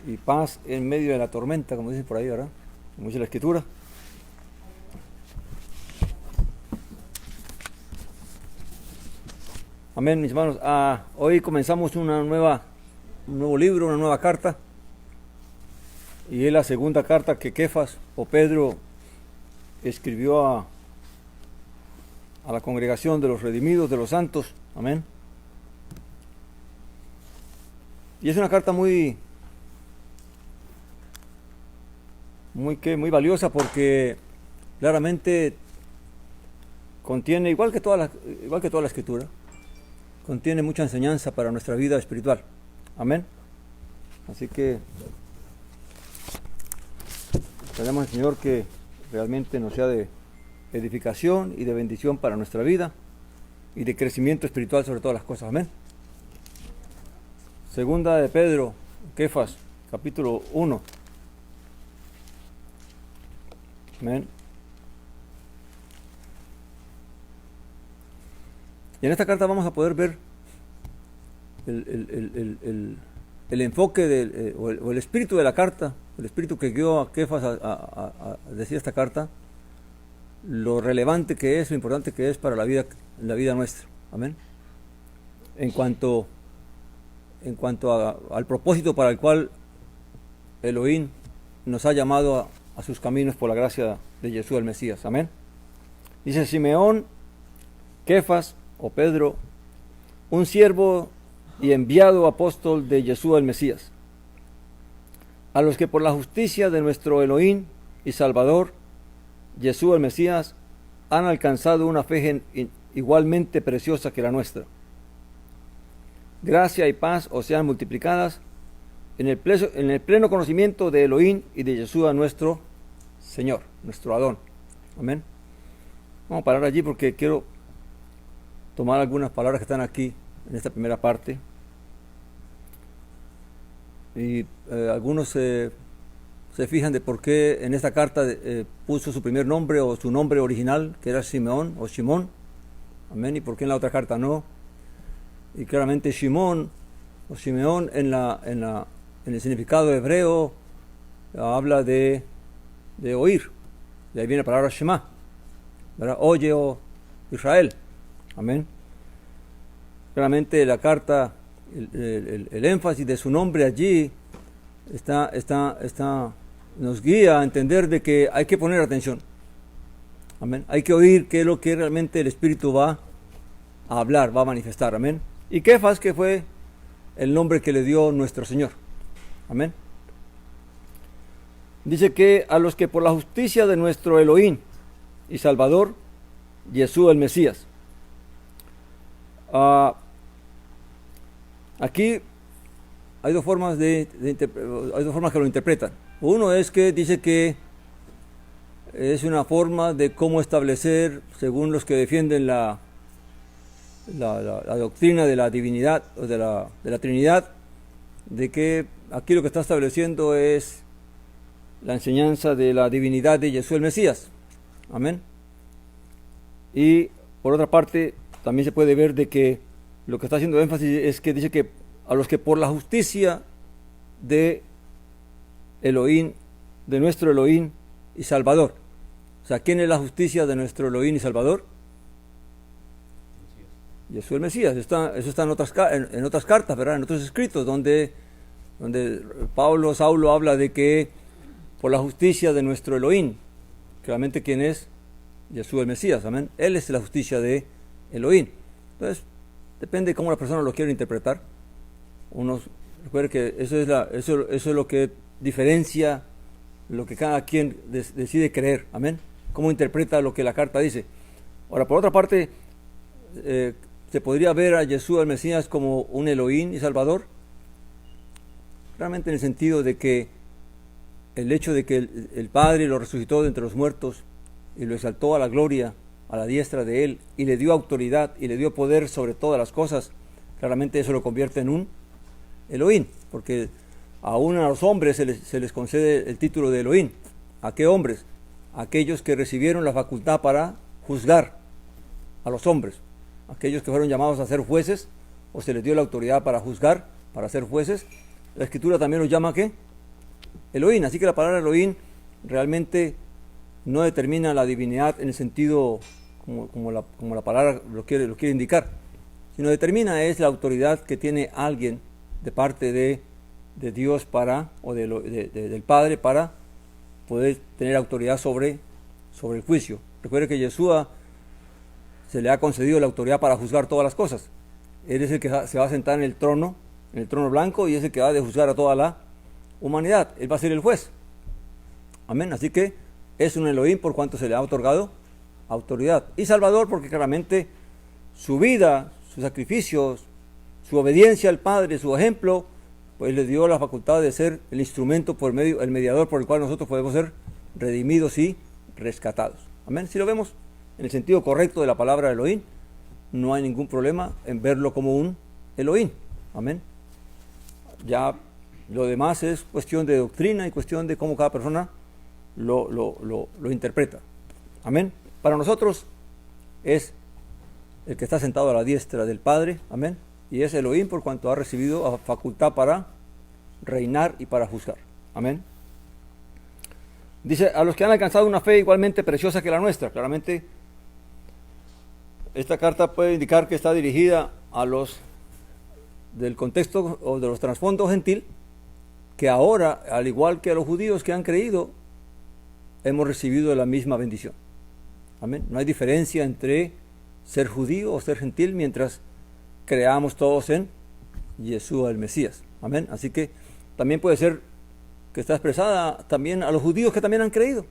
y paz en medio de la tormenta, como dice por ahí, ¿verdad? Como dice la Escritura. Amén, mis hermanos. Hoy comenzamos un nuevo libro, una nueva carta. Y es la segunda carta que Kefas o Pedro escribió a la congregación de los redimidos, de los santos. Amén. Y es una carta muy valiosa porque claramente contiene, igual que toda la Escritura, contiene mucha enseñanza para nuestra vida espiritual. Amén. Así que pedimos al Señor que realmente nos sea de edificación y de bendición para nuestra vida y de crecimiento espiritual sobre todas las cosas. Amén. Segunda de Pedro, Kefas, capítulo 1. Amén. Y en esta carta vamos a poder ver el enfoque o el espíritu de la carta, el espíritu que guió a Kefas a decir esta carta, lo relevante que es, lo importante que es para la vida nuestra. Amén. En cuanto al propósito para el cual Elohim nos ha llamado a sus caminos por la gracia de Jesús el Mesías. Amén. Dice Simeón, Kefas o Pedro, un siervo y enviado apóstol de Jesús el Mesías, a los que por la justicia de nuestro Elohim y Salvador, Jesús el Mesías, han alcanzado una fe igualmente preciosa que la nuestra. Gracia y paz os sean multiplicadas en el pleno conocimiento de Elohim y de Jesús nuestro Señor, nuestro Adón. Amén. Vamos a parar allí porque quiero tomar algunas palabras que están aquí en esta primera parte. Y algunos se fijan de por qué en esta carta puso su primer nombre o su nombre original, que era Simeón o Shimón. Amén. Y por qué en la otra carta no. Y claramente Shimón o Simeón en el significado hebreo habla de oír. De ahí viene la palabra Shema, ¿verdad? Oye, oh Israel. Amén. Claramente la carta, el énfasis de su nombre allí nos guía a entender de que hay que poner atención. Amén. Hay que oír qué es lo que realmente el Espíritu va a hablar, va a manifestar. Amén. Y Kefas, que fue el nombre que le dio nuestro Señor. Amén. Dice que a los que por la justicia de nuestro Elohim y Salvador, Jesús el Mesías. Aquí hay dos formas hay dos formas que lo interpretan. Uno es que dice que es una forma de cómo establecer, según los que defienden la doctrina de la divinidad o de la Trinidad, de que aquí lo que está estableciendo es la enseñanza de la divinidad de Jesús el Mesías. Amén. Y por otra parte también se puede ver de que lo que está haciendo énfasis es que dice que a los que por la justicia de Elohim, de nuestro Elohim y Salvador. O sea, ¿quién es la justicia de nuestro Elohim y Salvador? Jesús el Mesías. Eso está en otras cartas, ¿verdad? En otros escritos donde Saulo habla de que por la justicia de nuestro Elohim, claramente ¿quién es? Jesús el Mesías. Amén. Él es la justicia de Elohim. Entonces, depende de cómo la persona lo quiere interpretar. Recuerde que eso es lo que diferencia lo que cada quien decide creer. Amén. Cómo interpreta lo que la carta dice. Ahora, por otra parte, se podría ver a Jesús el Mesías como un Elohim y Salvador, realmente en el sentido de que el hecho de que el Padre lo resucitó de entre los muertos y lo exaltó a la gloria, a la diestra de Él, y le dio autoridad y le dio poder sobre todas las cosas, claramente eso lo convierte en un Elohim, porque aún a los hombres se les concede el título de Elohim. ¿A qué hombres? Aquellos que recibieron la facultad para juzgar a los hombres, aquellos que fueron llamados a ser jueces, o se les dio la autoridad para juzgar, para ser jueces. La Escritura también los llama ¿qué? Elohim. Así que la palabra Elohim realmente no determina la divinidad en el sentido como la palabra lo quiere indicar, sino determina es la autoridad que tiene alguien de parte de Dios del Padre para poder tener autoridad sobre el juicio. Recuerde que Yeshua se le ha concedido la autoridad para juzgar todas las cosas. Él es el que se va a sentar en el trono blanco, y es el que va a juzgar a toda la humanidad. Él va a ser el juez. Amén. Así que es un Elohim por cuanto se le ha otorgado autoridad. Y Salvador porque claramente su vida, sus sacrificios, su obediencia al Padre, su ejemplo, pues le dio la facultad de ser el instrumento el mediador por el cual nosotros podemos ser redimidos y rescatados. Amén. Si lo vemos en el sentido correcto de la palabra Elohim, no hay ningún problema en verlo como un Elohim. Amén. Ya lo demás es cuestión de doctrina y cuestión de cómo cada persona lo interpreta. Amén. Para nosotros es el que está sentado a la diestra del Padre. Amén. Y es Elohim por cuanto ha recibido facultad para reinar y para juzgar. Amén. Dice, a los que han alcanzado una fe igualmente preciosa que la nuestra. Claramente, esta carta puede indicar que está dirigida a los del contexto o de los trasfondos gentil, que ahora, al igual que a los judíos que han creído, hemos recibido la misma bendición. Amén. No hay diferencia entre ser judío o ser gentil mientras creamos todos en Yeshua el Mesías. Amén. Así que también puede ser que está expresada también a los judíos que también han creído,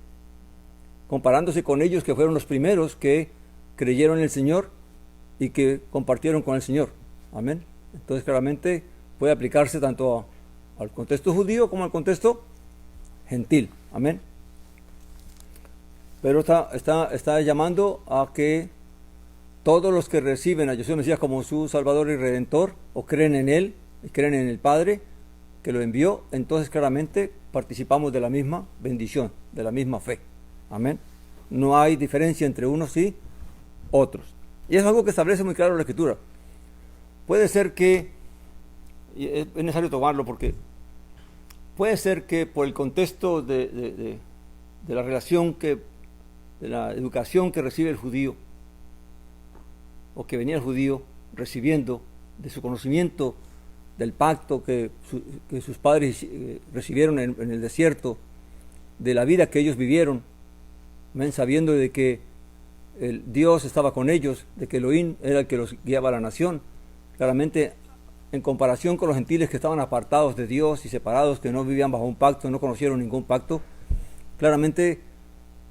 comparándose con ellos que fueron los primeros que creyeron en el Señor y que compartieron con el Señor. Amén. Entonces claramente puede aplicarse tanto al contexto judío como al contexto gentil. Amén. Pero está llamando a que todos los que reciben a Yeshua Mesías como su Salvador y Redentor, o creen en Él, y creen en el Padre que lo envió, entonces claramente participamos de la misma bendición, de la misma fe. Amén. No hay diferencia entre unos y otros. Y es algo que establece muy claro la Escritura. Puede ser que, y es necesario tomarlo porque puede ser que por el contexto de la relación de la educación que recibe el judío, o que venía el judío recibiendo de su conocimiento del pacto que sus padres recibieron en el desierto, de la vida que ellos vivieron, sabiendo de que Dios estaba con ellos, de que Elohim era el que los guiaba a la nación. Claramente, en comparación con los gentiles que estaban apartados de Dios y separados, que no vivían bajo un pacto, no conocieron ningún pacto, claramente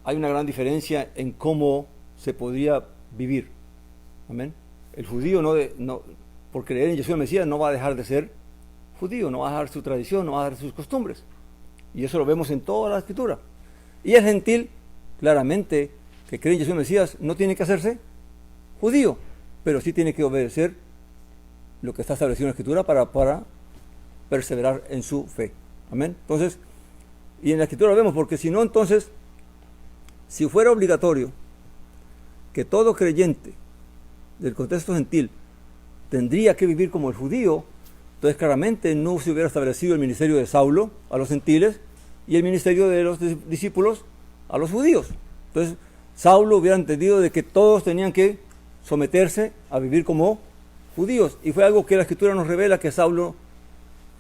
hay una gran diferencia en cómo se podría vivir. Amén. El judío por creer en Yeshua el Mesías no va a dejar de ser judío, no va a dejar su tradición, no va a dejar sus costumbres. Y eso lo vemos en toda la Escritura. Y el gentil, claramente, que cree en Yeshua el Mesías, no tiene que hacerse judío, pero sí tiene que obedecer lo que está establecido en la Escritura para perseverar en su fe. Amén. Entonces, y en la Escritura lo vemos, porque si no, entonces, si fuera obligatorio que todo creyente del contexto gentil tendría que vivir como el judío, entonces claramente no se hubiera establecido el ministerio de Saulo a los gentiles y el ministerio de los discípulos a los judíos. Entonces Saulo hubiera entendido de que todos tenían que someterse a vivir como judíos, y fue algo que la Escritura nos revela que Saulo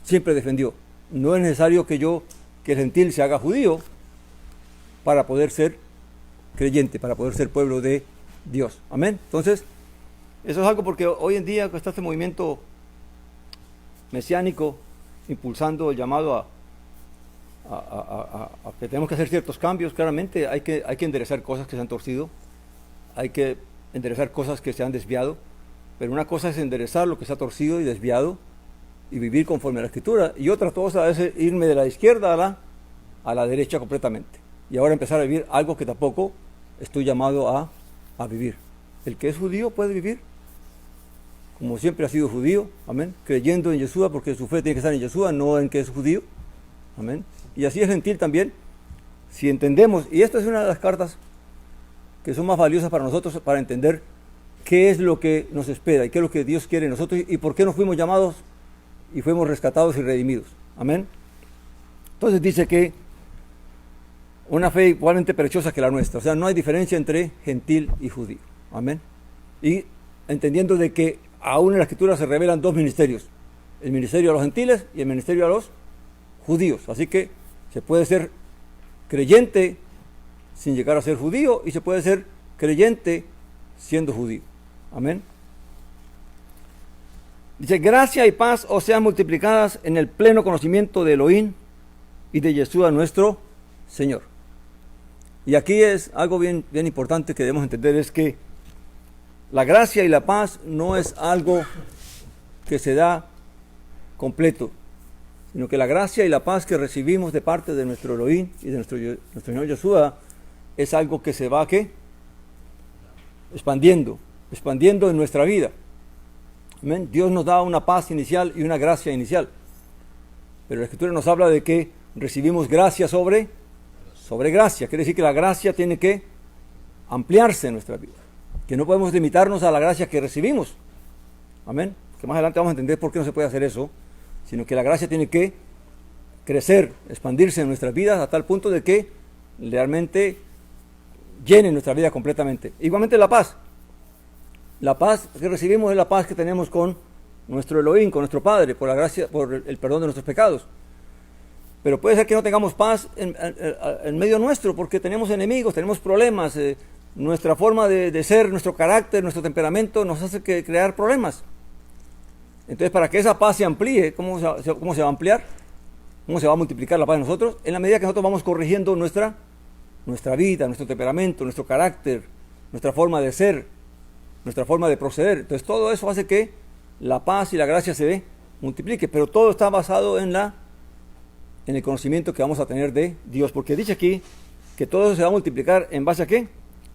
siempre defendió. No es necesario que el gentil se haga judío para poder ser creyente, para poder ser pueblo de Dios. Amén. Entonces, eso es algo porque hoy en día está este movimiento mesiánico impulsando el llamado a que tenemos que hacer ciertos cambios. Claramente hay que enderezar cosas que se han torcido, hay que enderezar cosas que se han desviado, pero una cosa es enderezar lo que se ha torcido y desviado y vivir conforme a la Escritura, y otra cosa es irme de la izquierda a la derecha completamente, y ahora empezar a vivir algo que tampoco estoy llamado a vivir. El que es judío puede vivir como siempre ha sido judío, amén, creyendo en Yeshua, porque su fe tiene que estar en Yeshua, no en que es judío, amén. Y así es gentil también, si entendemos, y esta es una de las cartas que son más valiosas para nosotros, para entender qué es lo que nos espera y qué es lo que Dios quiere en nosotros y por qué nos fuimos llamados y fuimos rescatados y redimidos, amén. Entonces dice que una fe igualmente preciosa que la nuestra. O sea, no hay diferencia entre gentil y judío. Amén. Y entendiendo de que aún en la Escritura se revelan dos ministerios. El ministerio a los gentiles y el ministerio a los judíos. Así que se puede ser creyente sin llegar a ser judío y se puede ser creyente siendo judío. Amén. Dice, gracia y paz os sean multiplicadas en el pleno conocimiento de Elohim y de Yeshua nuestro Señor. Y aquí es algo bien importante que debemos entender, es que la gracia y la paz no es algo que se da completo, sino que la gracia y la paz que recibimos de parte de nuestro Elohim y de nuestro Señor Yeshua es algo que se va ¿qué? expandiendo en nuestra vida. Amén. Dios nos da una paz inicial y una gracia inicial, pero la Escritura nos habla de que recibimos gracia sobre gracia. Quiere decir que la gracia tiene que ampliarse en nuestra vida, que no podemos limitarnos a la gracia que recibimos. Amén. Que más adelante vamos a entender por qué no se puede hacer eso, sino que la gracia tiene que crecer, expandirse en nuestras vidas a tal punto de que realmente llene nuestra vida completamente. Igualmente la paz. La paz que recibimos es la paz que tenemos con nuestro Elohim, con nuestro Padre, por la gracia, por el perdón de nuestros pecados. Pero puede ser que no tengamos paz en medio nuestro, porque tenemos enemigos, tenemos problemas. Nuestra forma de ser, nuestro carácter, nuestro temperamento nos hace crear problemas. Entonces, para que esa paz se amplíe, ¿cómo se va a ampliar? ¿Cómo se va a multiplicar la paz en nosotros? En la medida que nosotros vamos corrigiendo nuestra vida, nuestro temperamento, nuestro carácter, nuestra forma de ser, nuestra forma de proceder. Entonces, todo eso hace que la paz y la gracia se multiplique, pero todo está basado en el conocimiento que vamos a tener de Dios, porque dice aquí que todo eso se va a multiplicar en base a ¿qué?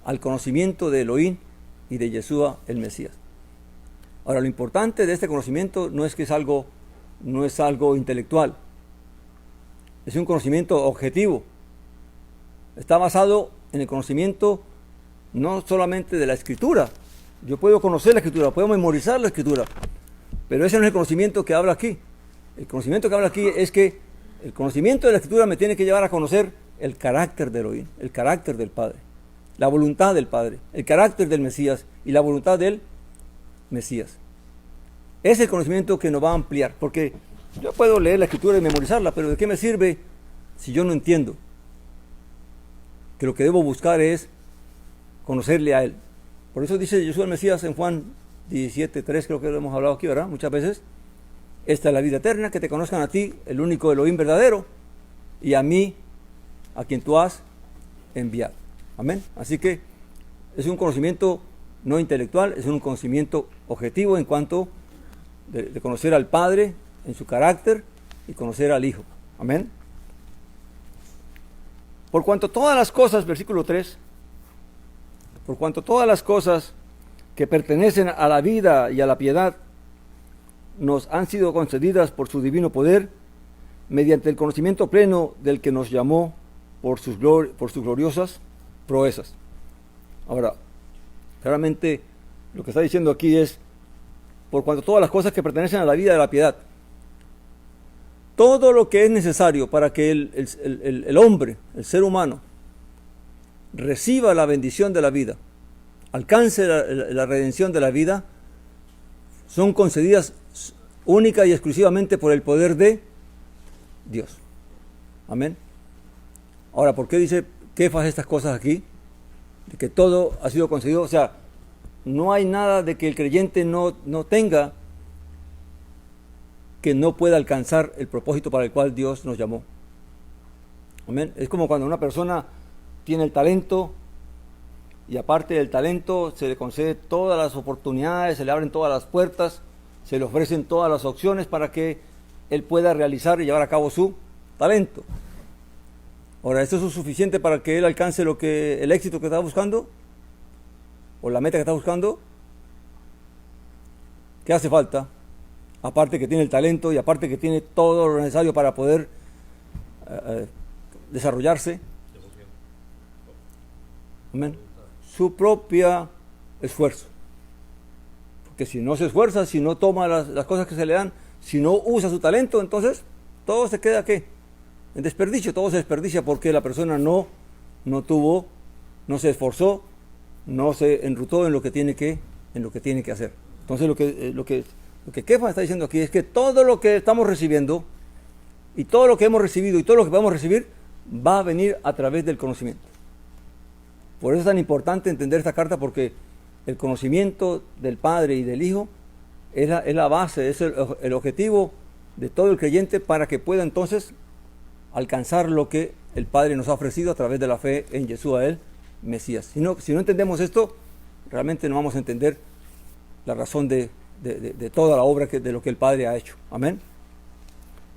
Al conocimiento de Elohim y de Yeshua el Mesías. Ahora, lo importante de este conocimiento no es algo intelectual, es un conocimiento objetivo. Está basado en el conocimiento no solamente de la Escritura. Yo puedo conocer la Escritura, puedo memorizar la Escritura, pero ese no es el conocimiento que habla aquí. El conocimiento que habla aquí es que el conocimiento de la Escritura me tiene que llevar a conocer el carácter de Elohim, el carácter del Padre, la voluntad del Padre, el carácter del Mesías y la voluntad del Mesías. Es el conocimiento que nos va a ampliar, porque yo puedo leer la Escritura y memorizarla, pero ¿de qué me sirve si yo no entiendo? Que lo que debo buscar es conocerle a Él. Por eso dice Yeshua el Mesías en Juan 17:3, creo que lo hemos hablado aquí, ¿verdad? Muchas veces. Esta es la vida eterna, que te conozcan a ti, el único Elohim verdadero, y a mí, a quien tú has enviado. Amén. Así que es un conocimiento no intelectual, es un conocimiento objetivo en cuanto de conocer al Padre en su carácter y conocer al Hijo. Amén. Por cuanto todas las cosas, versículo 3, por cuanto todas las cosas que pertenecen a la vida y a la piedad nos han sido concedidas por su divino poder, mediante el conocimiento pleno del que nos llamó por sus gloriosas proezas. Ahora, claramente lo que está diciendo aquí es, por cuanto todas las cosas que pertenecen a la vida y a la piedad, todo lo que es necesario para que el hombre, el ser humano, reciba la bendición de la vida, alcance la redención de la vida, son concedidas única y exclusivamente por el poder de Dios. Amén. Ahora, ¿por qué dice Kefas estas cosas aquí? De que todo ha sido concedido. O sea, no hay nada de que el creyente no tenga que no pueda alcanzar el propósito para el cual Dios nos llamó. Amén. Es como cuando una persona tiene el talento y aparte del talento se le concede todas las oportunidades, se le abren todas las puertas, se le ofrecen todas las opciones para que él pueda realizar y llevar a cabo su talento. Ahora, ¿esto es suficiente para que él alcance el éxito que está buscando? ¿O la meta que está buscando? ¿Qué hace falta? Aparte que tiene el talento y aparte que tiene todo lo necesario para poder desarrollarse. Amén. Su propio esfuerzo. Porque si no se esfuerza, si no toma las cosas que se le dan, si no usa su talento, entonces todo se queda ¿qué? en desperdicio. Todo se desperdicia porque la persona no se esforzó, no se enrutó en lo que tiene que hacer. Entonces lo que Kefas está diciendo aquí es que todo lo que estamos recibiendo y todo lo que hemos recibido y todo lo que vamos a recibir va a venir a través del conocimiento. Por eso es tan importante entender esta carta, porque el conocimiento del Padre y del Hijo es la base, es el objetivo de todo el creyente para que pueda entonces alcanzar lo que el Padre nos ha ofrecido a través de la fe en Yeshua el Mesías. Si no entendemos esto, realmente no vamos a entender la razón de toda la obra de lo que el Padre ha hecho. Amén.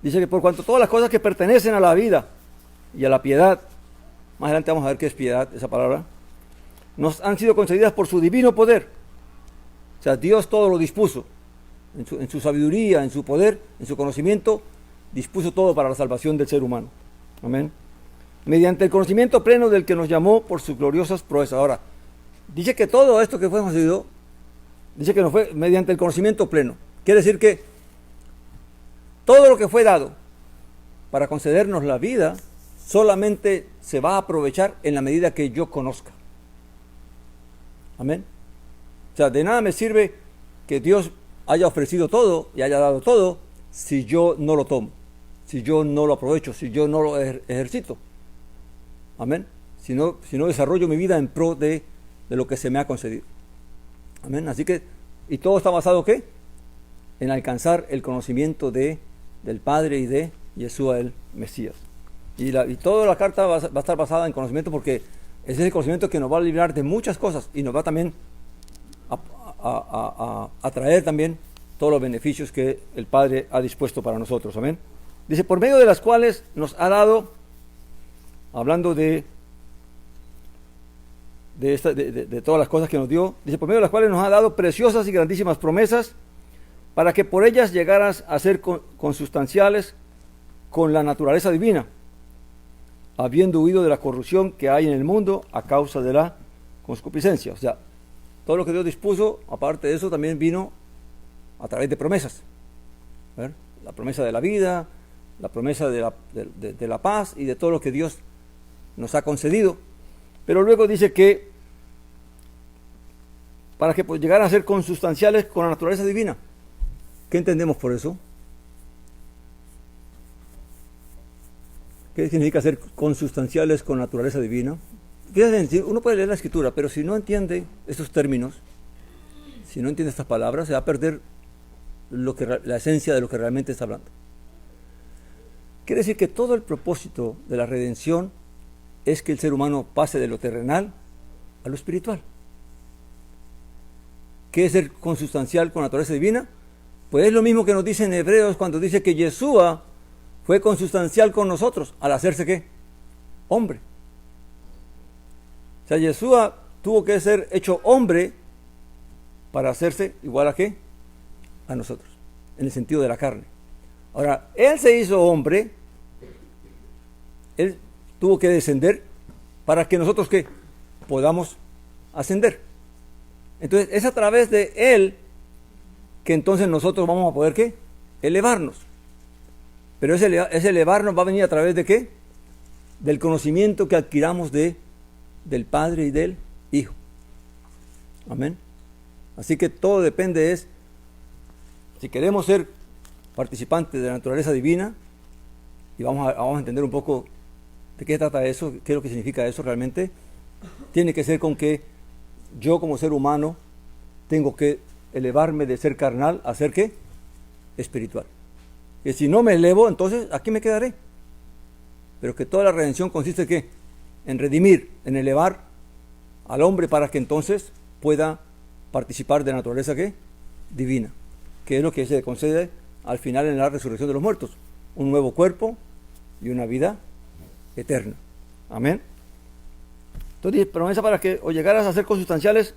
Dice que por cuanto todas las cosas que pertenecen a la vida y a la piedad, más adelante vamos a ver qué es piedad, esa palabra, nos han sido concedidas por su divino poder. O sea, Dios todo lo dispuso. En su sabiduría, en su poder, en su conocimiento, dispuso todo para la salvación del ser humano. Amén. Mediante el conocimiento pleno del que nos llamó por sus gloriosas proezas. Ahora, dice que todo esto que fue concedido, dice que nos fue mediante el conocimiento pleno. Quiere decir que todo lo que fue dado para concedernos la vida solamente se va a aprovechar en la medida que yo conozca. Amén. O sea, de nada me sirve que Dios haya ofrecido todo y haya dado todo si yo no lo tomo, si yo no lo aprovecho, si yo no lo ejercito. Amén. Si no desarrollo mi vida en pro de lo que se me ha concedido. Amén. Así que, y todo está basado ¿qué? En alcanzar el conocimiento del Padre y de Yeshua el Mesías. Y toda la carta va a estar basada en conocimiento, porque ese es el conocimiento que nos va a librar de muchas cosas y nos va también a traer también todos los beneficios que el Padre ha dispuesto para nosotros. Amén. Dice, por medio de las cuales nos ha dado, hablando de todas las cosas que nos dio, dice, por medio de las cuales nos ha dado preciosas y grandísimas promesas, para que por ellas llegaras a ser consustanciales con la naturaleza divina, habiendo huido de la corrupción que hay en el mundo a causa de la concupiscencia. O sea, todo lo que Dios dispuso, aparte de eso, también vino a través de promesas. ¿Ver? La promesa de la vida, la promesa de la paz y de todo lo que Dios nos ha concedido. Pero luego dice que para que llegaran a ser consustanciales con la naturaleza divina. ¿Qué entendemos por eso? ¿Qué significa ser consustanciales con la naturaleza divina? Fíjense, uno puede leer la Escritura, pero si no entiende estos términos, si no entiende estas palabras, se va a perder la esencia de lo que realmente está hablando. Quiere decir que todo el propósito de la redención es que el ser humano pase de lo terrenal a lo espiritual. ¿Qué es ser consustancial con la naturaleza divina? Pues es lo mismo que nos dice en Hebreos cuando dice que Yeshua fue consustancial con nosotros al hacerse ¿qué? Hombre. O sea, Yeshua tuvo que ser hecho hombre para hacerse igual a ¿qué? A nosotros, en el sentido de la carne. Ahora, Él se hizo hombre, Él tuvo que descender para que nosotros ¿qué? Podamos ascender. Entonces, es a través de Él que entonces nosotros vamos a poder ¿qué? Elevarnos. Pero ese elevarnos va a venir a través de ¿qué? Del conocimiento que adquiramos del Padre y del Hijo. Amén. Así que todo depende si queremos ser participantes de la naturaleza divina, y vamos a entender un poco de qué trata eso, qué es lo que significa eso realmente, tiene que ser con que yo como ser humano tengo que elevarme de ser carnal a ser ¿qué? Espiritual. Que si no me elevo, entonces aquí me quedaré. Pero que toda la redención consiste ¿qué? En redimir, en elevar al hombre para que entonces pueda participar de la naturaleza ¿qué? Divina, que es lo que se concede al final en la resurrección de los muertos, un nuevo cuerpo y una vida eterna. Amén. Entonces, promesa para que os llegaras a ser consustanciales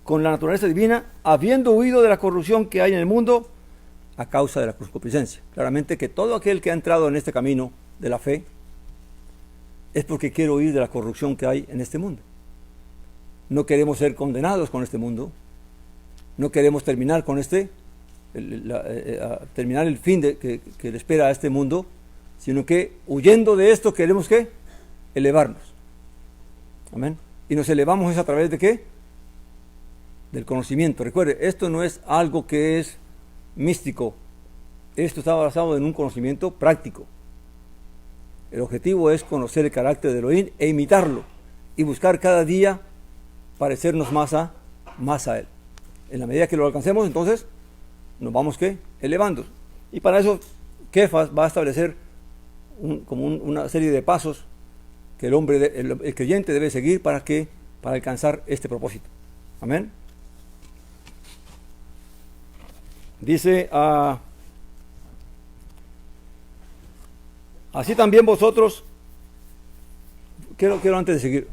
con la naturaleza divina, habiendo huido de la corrupción que hay en el mundo a causa de la concupiscencia. Claramente que todo aquel que ha entrado en este camino de la fe es porque quiere huir de la corrupción que hay en este mundo. No queremos ser condenados con este mundo, no queremos terminar con terminar el fin que le espera a este mundo sino que huyendo de esto queremos ¿qué? Elevarnos. Amén. Y nos elevamos es a través de ¿qué? Del conocimiento. Recuerde, esto no es algo que es místico. Esto está basado en un conocimiento práctico. El objetivo es conocer el carácter de Elohim e imitarlo y buscar cada día parecernos más a Él. En la medida que lo alcancemos, entonces nos vamos ¿qué? Elevando. Y para eso Kefas va a establecer una serie de pasos que el creyente debe seguir para alcanzar este propósito. Amén. Dice, así también vosotros, quiero antes de seguir,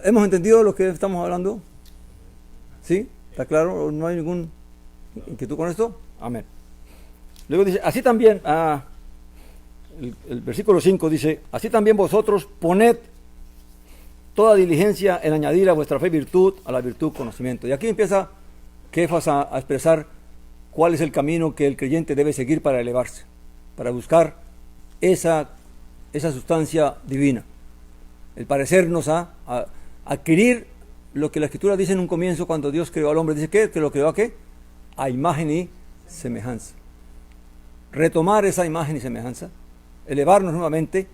¿hemos entendido lo que estamos hablando? ¿Sí? ¿Está claro? ¿No hay ningún inquietud con esto? Amén. Luego dice, así también, el versículo 5 dice, así también vosotros poned toda diligencia en añadir a vuestra fe virtud, a la virtud conocimiento. Y aquí empieza Kefas a expresar cuál es el camino que el creyente debe seguir para elevarse, para buscar esa sustancia divina, el parecernos a adquirir lo que la Escritura dice en un comienzo cuando Dios creó al hombre. Dice que lo creó a ¿qué? A imagen y semejanza. Retomar esa imagen y semejanza, elevarnos nuevamente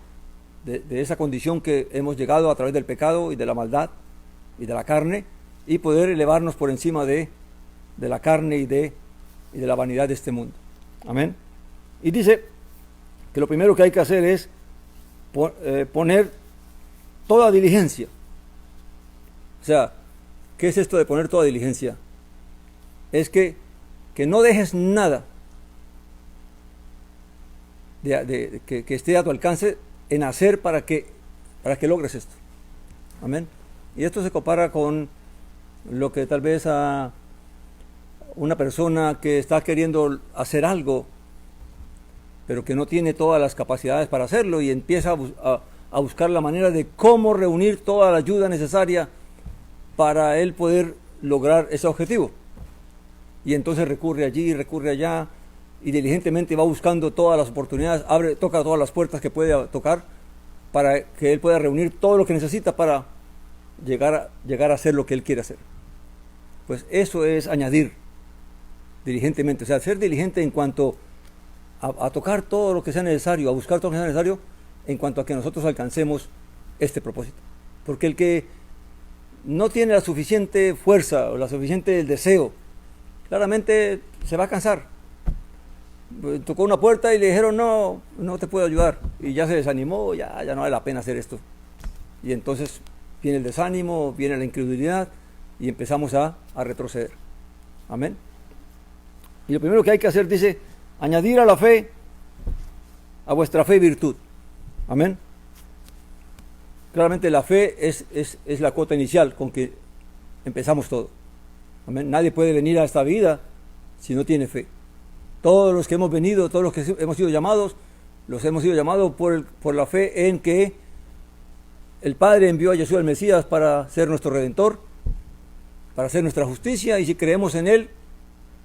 de esa condición que hemos llegado a través del pecado y de la maldad y de la carne, y poder elevarnos por encima de la carne y de la vanidad de este mundo. Amén. Y dice que lo primero que hay que hacer es poner toda diligencia. O sea, ¿qué es esto de poner toda diligencia? Es que no dejes nada que esté a tu alcance en hacer para que logres esto. Amén. Y esto se compara con lo que tal vez a una persona que está queriendo hacer algo, pero que no tiene todas las capacidades para hacerlo, y empieza a buscar la manera de cómo reunir toda la ayuda necesaria para él poder lograr ese objetivo. Y entonces recurre allí, recurre allá, y diligentemente va buscando todas las oportunidades, toca todas las puertas que puede tocar para que él pueda reunir todo lo que necesita para llegar a hacer lo que él quiere hacer. Pues eso es añadir diligentemente, o sea, ser diligente en cuanto a tocar todo lo que sea necesario, a buscar todo lo que sea necesario en cuanto a que nosotros alcancemos este propósito. Porque el que no tiene la suficiente fuerza o la suficiente deseo, claramente se va a cansar. Tocó una puerta y le dijeron no te puedo ayudar, y ya se desanimó, ya no vale la pena hacer esto, y entonces viene el desánimo, viene la incredulidad y empezamos a retroceder. Amén. Y lo primero que hay que hacer, dice, añadir a la fe, a vuestra fe virtud. Amén. Claramente la fe es la cuota inicial con que empezamos todo. Amén. Nadie puede venir a esta vida si no tiene fe. Todos los que hemos venido, todos los que hemos sido llamados, los hemos sido llamados por la fe en que el Padre envió a Yeshua el Mesías para ser nuestro Redentor, para hacer nuestra justicia, y si creemos en Él,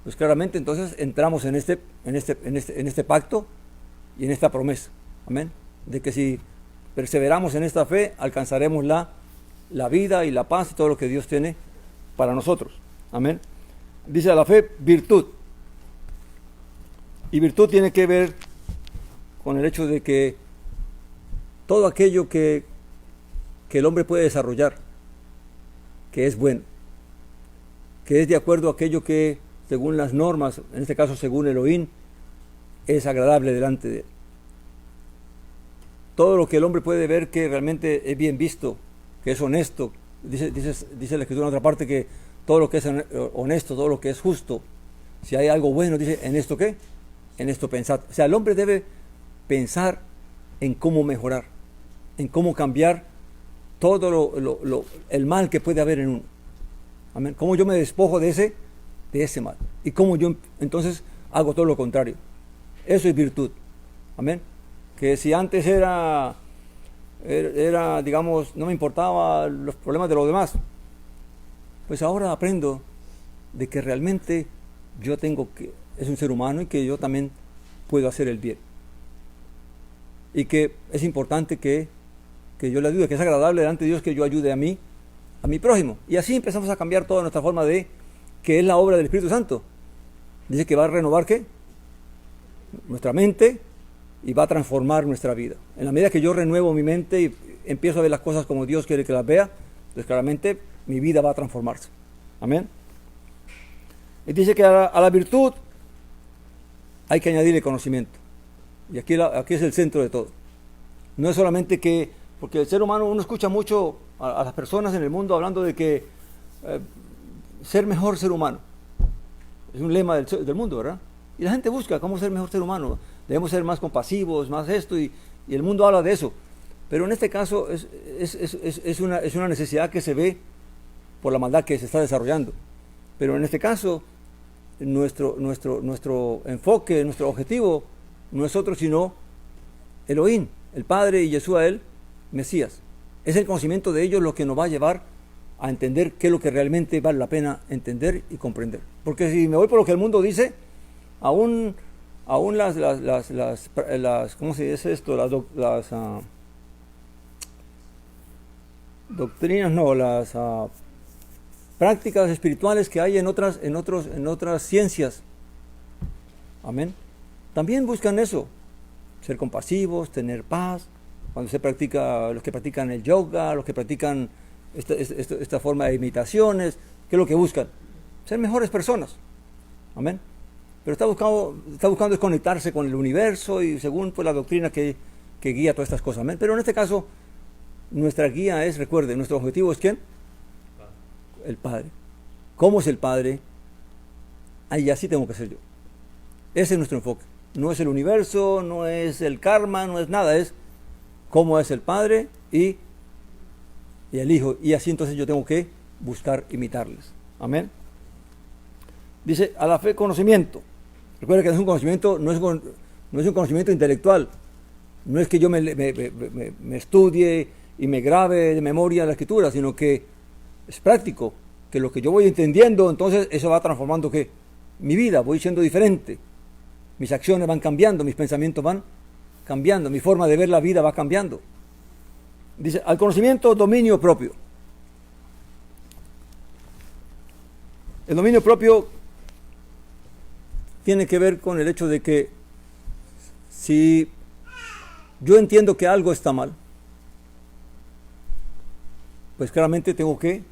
pues claramente entonces entramos en este pacto y en esta promesa. Amén. De que si perseveramos en esta fe, alcanzaremos la vida y la paz y todo lo que Dios tiene para nosotros. Amén. Dice a la fe virtud. Y virtud tiene que ver con el hecho de que todo aquello que el hombre puede desarrollar, que es bueno, que es de acuerdo a aquello que, según las normas, en este caso según Elohim, es agradable delante de él. Todo lo que el hombre puede ver que realmente es bien visto, que es honesto. Dice la Escritura en otra parte que todo lo que es honesto, todo lo que es justo, si hay algo bueno, dice, ¿en esto qué? En esto pensad. O sea, el hombre debe pensar en cómo mejorar, en cómo cambiar todo el mal que puede haber en uno. Amén. Cómo yo me despojo de ese mal. Y cómo yo entonces hago todo lo contrario. Eso es virtud. Amén. Que si antes era, digamos, no me importaba los problemas de los demás, pues ahora aprendo de que realmente es un ser humano y que yo también puedo hacer el bien. y que es importante que yo le ayude, que es agradable delante de Dios que yo ayude a mi prójimo. Y así empezamos a cambiar toda nuestra forma de, que es la obra del Espíritu Santo. Dice que va a renovar, ¿qué? Nuestra mente, y va a transformar nuestra vida. En la medida que yo renuevo mi mente y empiezo a ver las cosas como Dios quiere que las vea, pues claramente mi vida va a transformarse. Amén. Y dice que a la virtud hay que añadirle conocimiento. Y aquí es el centro de todo. No es solamente que, porque el ser humano, uno escucha mucho a las personas en el mundo hablando de que ser mejor ser humano. Es un lema del mundo, ¿verdad? Y la gente busca cómo ser mejor ser humano. Debemos ser más compasivos, más esto, y el mundo habla de eso. Pero en este caso es una necesidad que se ve por la maldad que se está desarrollando. Pero en este caso, nuestro enfoque, nuestro objetivo, no es otro sino Elohim, el Padre, y Yeshua, el Mesías. Es el conocimiento de ellos lo que nos va a llevar a entender qué es lo que realmente vale la pena entender y comprender. Porque si me voy por lo que el mundo dice, aún las ¿cómo se dice esto? Las doctrinas, no, las prácticas espirituales que hay en otras ciencias, amén, también buscan eso, ser compasivos, tener paz. Cuando se practica, los que practican el yoga, los que practican esta forma de meditaciones, ¿qué es lo que buscan? Ser mejores personas, amén. Pero está buscando desconectarse con el universo y según pues la doctrina que guía todas estas cosas, amén. Pero en este caso, nuestra guía es, recuerde, nuestro objetivo es ¿quién? El Padre. ¿Cómo es el Padre? Ahí así tengo que ser yo. Ese es nuestro enfoque. No es el universo, no es el karma, no es nada, es cómo es el Padre y el Hijo. Y así entonces yo tengo que buscar imitarles. Amén. Dice, a la fe conocimiento. Recuerda que es un conocimiento, no es un conocimiento intelectual. No es que yo me estudie y me grabe de memoria la escritura, sino que es práctico, que lo que yo voy entendiendo, entonces eso va transformando ¿qué? Mi vida, voy siendo diferente. Mis acciones van cambiando, mis pensamientos van cambiando, mi forma de ver la vida va cambiando. Dice, al conocimiento, dominio propio. El dominio propio tiene que ver con el hecho de que si yo entiendo que algo está mal, pues claramente tengo que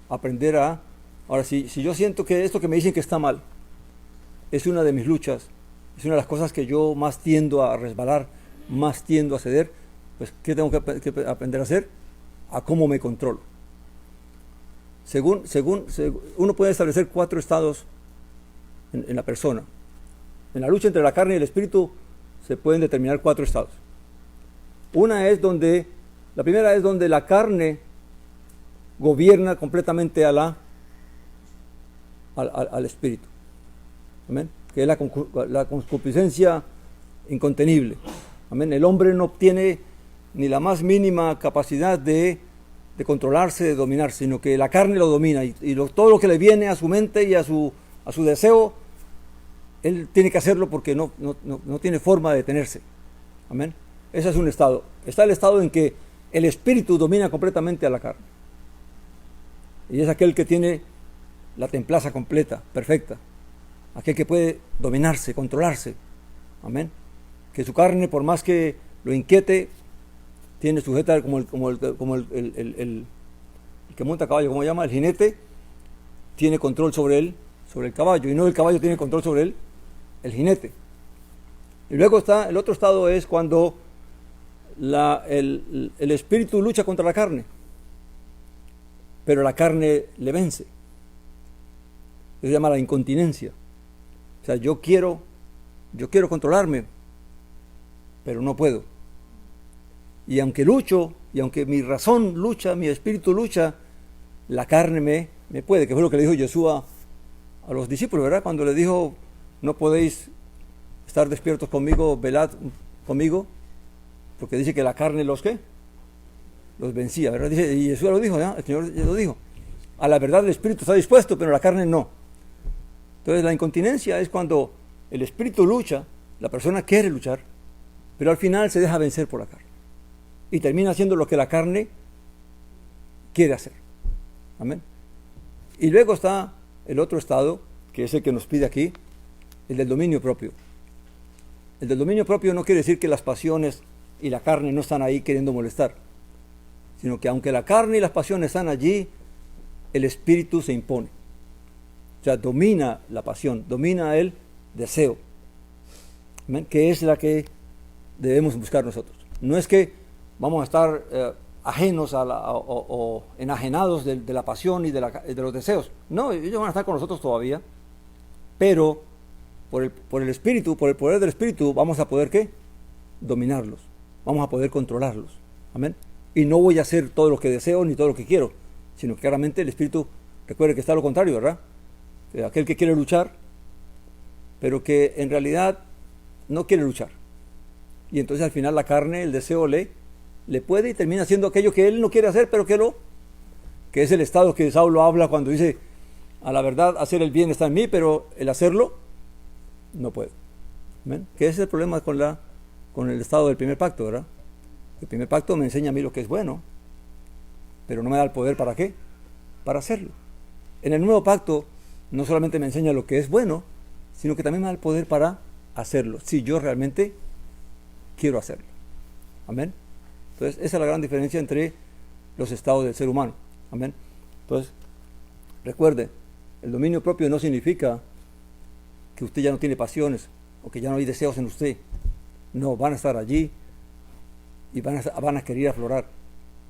aprender a... Ahora, si yo siento que esto que me dicen que está mal es una de mis luchas, es una de las cosas que yo más tiendo a resbalar, más tiendo a ceder, pues ¿qué tengo que aprender a hacer? A cómo me controlo. Según uno puede establecer 4 estados en la persona. En la lucha entre la carne y el espíritu se pueden determinar 4 estados. La primera es donde la carne gobierna completamente al espíritu. Amén. Que es la concupiscencia incontenible. Amén. El hombre no tiene ni la más mínima capacidad de controlarse, de dominarse, sino que la carne lo domina y todo lo que le viene a su mente y a su deseo, él tiene que hacerlo porque no tiene forma de detenerse. Amén. Ese es un estado. Está el estado en que el espíritu domina completamente a la carne. Y es aquel que tiene la templaza completa, perfecta. Aquel que puede dominarse, controlarse. Amén. Que su carne, por más que lo inquiete, tiene sujeta como el que monta a caballo, ¿cómo se llama? El jinete tiene control sobre el caballo, y no el caballo tiene control sobre el jinete. Y luego está el otro estado, es cuando el espíritu lucha contra la carne, pero la carne le vence. Eso se llama la incontinencia. O sea, yo quiero controlarme, pero no puedo. Y aunque lucho, y aunque mi razón lucha, mi espíritu lucha, la carne me puede, que fue lo que le dijo Yeshua a los discípulos, ¿verdad? Cuando le dijo, no podéis estar despiertos conmigo, velad conmigo, porque dice que la carne los vencía, ¿verdad? Dice, y Yeshua lo dijo, ¿ya? El Señor lo dijo. A la verdad el espíritu está dispuesto, pero la carne no. Entonces la incontinencia es cuando el espíritu lucha, la persona quiere luchar, pero al final se deja vencer por la carne y termina haciendo lo que la carne quiere hacer. Amén. Y luego está el otro estado, que es el que nos pide aquí, el del dominio propio. El del dominio propio no quiere decir que las pasiones y la carne no están ahí queriendo molestar, sino que aunque la carne y las pasiones están allí, el espíritu se impone. O sea, domina la pasión, domina el deseo. ¿Amén? Que es la que debemos buscar nosotros. No es que vamos a estar ajenos o enajenados de la pasión y de los deseos. No, ellos van a estar con nosotros todavía, pero por el espíritu, por el poder del espíritu, vamos a poder ¿qué? Dominarlos, vamos a poder controlarlos. Amén. Y no voy a hacer todo lo que deseo ni todo lo que quiero, sino que claramente el espíritu, recuerde que está lo contrario, ¿verdad? Aquel que quiere luchar, pero que en realidad no quiere luchar. Y entonces al final la carne, el deseo le puede y termina haciendo aquello que él no quiere hacer, pero que es el estado que Saulo habla cuando dice, a la verdad hacer el bien está en mí, pero el hacerlo no puedo. ¿Amén? Que ese es el problema con el estado del primer pacto, ¿verdad? El primer pacto me enseña a mí lo que es bueno, pero no me da el poder ¿para qué? Para hacerlo. En el nuevo pacto no solamente me enseña lo que es bueno, sino que también me da el poder para hacerlo, si yo realmente quiero hacerlo. Amén. Entonces esa es la gran diferencia entre los estados del ser humano. Amén. Entonces recuerde, el dominio propio no significa que usted ya no tiene pasiones o que ya no hay deseos en usted. No, van a estar allí y van a querer aflorar.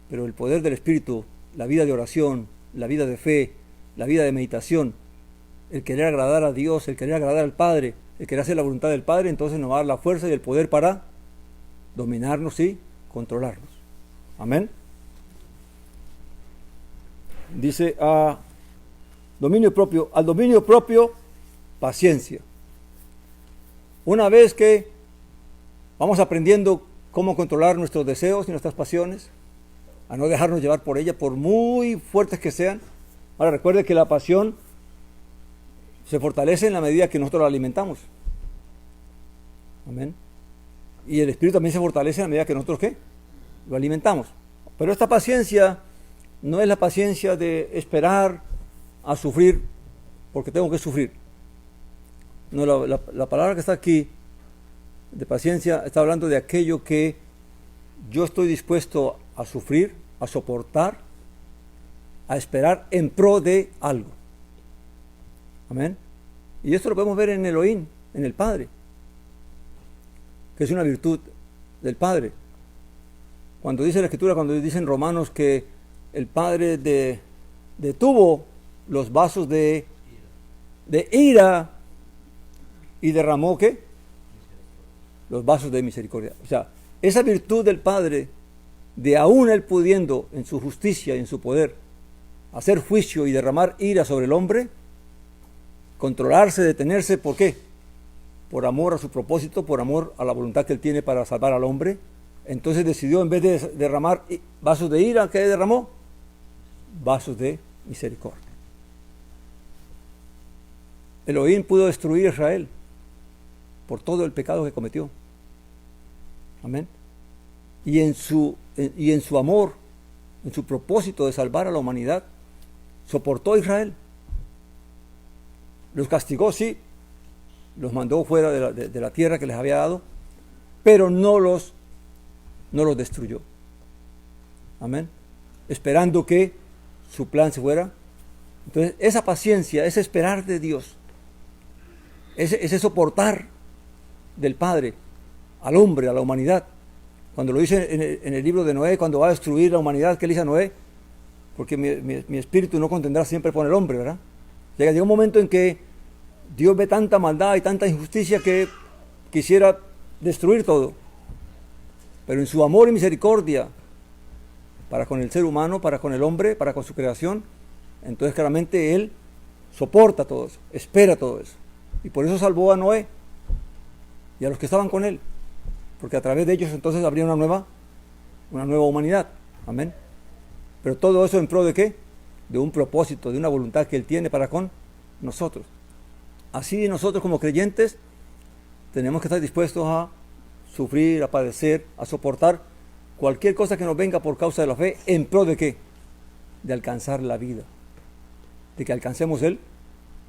Pero el poder del Espíritu, la vida de oración, la vida de fe, la vida de meditación, el querer agradar a Dios, el querer agradar al Padre, el querer hacer la voluntad del Padre, entonces nos va a dar la fuerza y el poder para dominarnos y controlarnos. Amén. Dice dominio propio, al dominio propio, paciencia. Una vez que vamos aprendiendo cómo controlar nuestros deseos y nuestras pasiones, a no dejarnos llevar por ella, por muy fuertes que sean. Ahora recuerde que la pasión se fortalece en la medida que nosotros la alimentamos. Amén. Y el espíritu también se fortalece en la medida que nosotros ¿qué? Lo alimentamos. Pero esta paciencia no es la paciencia de esperar a sufrir porque tengo que sufrir. No, la palabra que está aquí de paciencia está hablando de aquello que yo estoy dispuesto a sufrir, a soportar, a esperar en pro de algo. Amén. Y esto lo podemos ver en Elohim, en el Padre, que es una virtud del Padre. Cuando dice la Escritura, cuando dicen Romanos que el Padre detuvo los vasos de ira y derramó ¿qué? Los vasos de misericordia. O sea, esa virtud del Padre, de aún Él pudiendo en su justicia y en su poder hacer juicio y derramar ira sobre el hombre, controlarse, detenerse, ¿por qué? Por amor a su propósito, por amor a la voluntad que Él tiene para salvar al hombre. Entonces decidió, en vez de derramar vasos de ira, ¿qué derramó? Vasos de misericordia. Elohim pudo destruir a Israel por todo el pecado que cometió. Amén. Y en su amor, en su propósito de salvar a la humanidad, soportó a Israel. Los castigó, sí, los mandó fuera de la tierra que les había dado, pero no los destruyó. Amén. Esperando que su plan se fuera. Entonces, esa paciencia, ese esperar de Dios, ese soportar del Padre al hombre, a la humanidad. Cuando lo dice en el libro de Noé, cuando va a destruir la humanidad, ¿qué le dice a Noé? Porque mi espíritu no contendrá siempre con el hombre, ¿verdad? Llega un momento en que Dios ve tanta maldad y tanta injusticia que quisiera destruir todo. Pero en su amor y misericordia para con el ser humano, para con el hombre, para con su creación, entonces claramente Él soporta todo eso, espera todo eso. Y por eso salvó a Noé y a los que estaban con él, porque a través de ellos entonces habría una nueva humanidad. Amén. Pero todo eso en pro de ¿qué? De un propósito, de una voluntad que Él tiene para con nosotros. Así nosotros como creyentes tenemos que estar dispuestos a sufrir, a padecer, a soportar cualquier cosa que nos venga por causa de la fe, ¿en pro de qué? De alcanzar la vida, de que alcancemos el